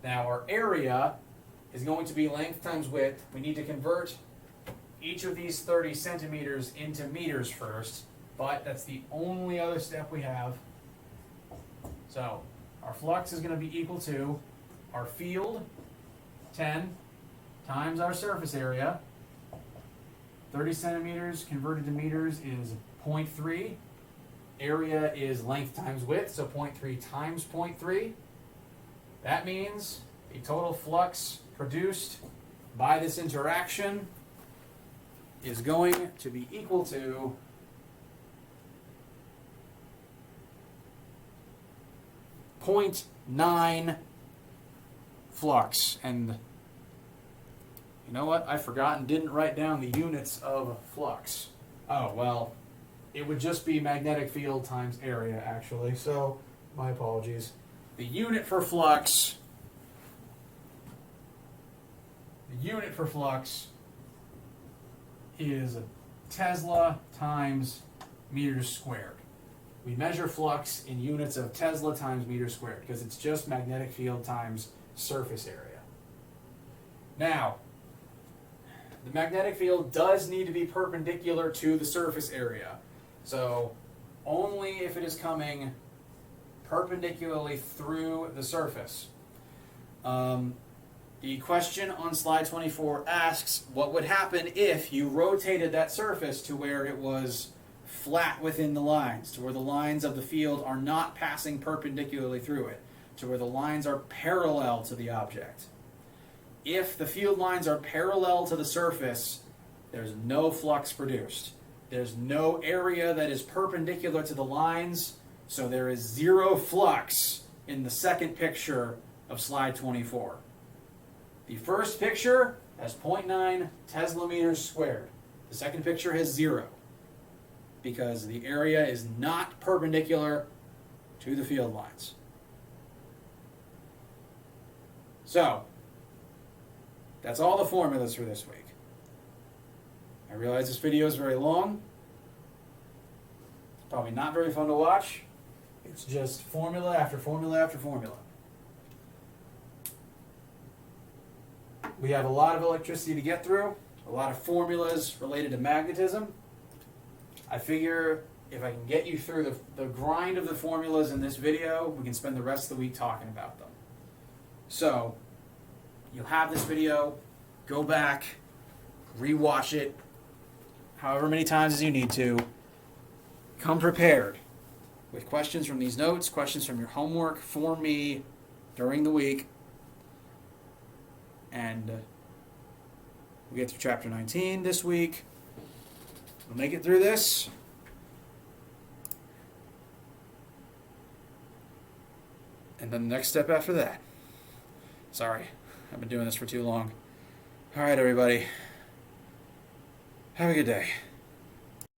Now our area is going to be length times width. We need to convert each of these 30 centimeters into meters first, but that's the only other step we have. So, our flux is going to be equal to our field, 10, times our surface area. 30 centimeters converted to meters is 0.3. Area is length times width, so 0.3 times 0.3. That means the total flux produced by this interaction is going to be equal to 0.9 flux. And you know what? I forgot and didn't write down the units of flux. Oh, well, it would just be magnetic field times area, actually. So, my apologies. The unit for flux is Tesla times meters squared. We measure flux in units of Tesla times meters squared because it's just magnetic field times surface area. Now, the magnetic field does need to be perpendicular to the surface area. So, only if it is coming perpendicularly through the surface. The question on slide 24 asks, what would happen if you rotated that surface to where it was flat within the lines, to where the lines of the field are not passing perpendicularly through it, to where the lines are parallel to the object? If the field lines are parallel to the surface, there's no flux produced. There's no area that is perpendicular to the lines, so there is zero flux in the second picture of slide 24. The first picture has 0.9 Tesla meters squared. The second picture has 0 because the area is not perpendicular to the field lines. So, that's all the formulas for this week. I realize this video is very long. It's probably not very fun to watch. It's just formula after formula after formula. We have a lot of electricity to get through, a lot of formulas related to magnetism. I figure if I can get you through the grind of the formulas in this video, we can spend the rest of the week talking about them. So, you'll have this video, go back, rewatch it, however many times as you need to. Come prepared with questions from these notes, questions from your homework for me during the week. And we'll get through chapter 19 this week. We'll make it through this. And then the next step after that. Sorry, I've been doing this for too long. All right, everybody. Have a good day.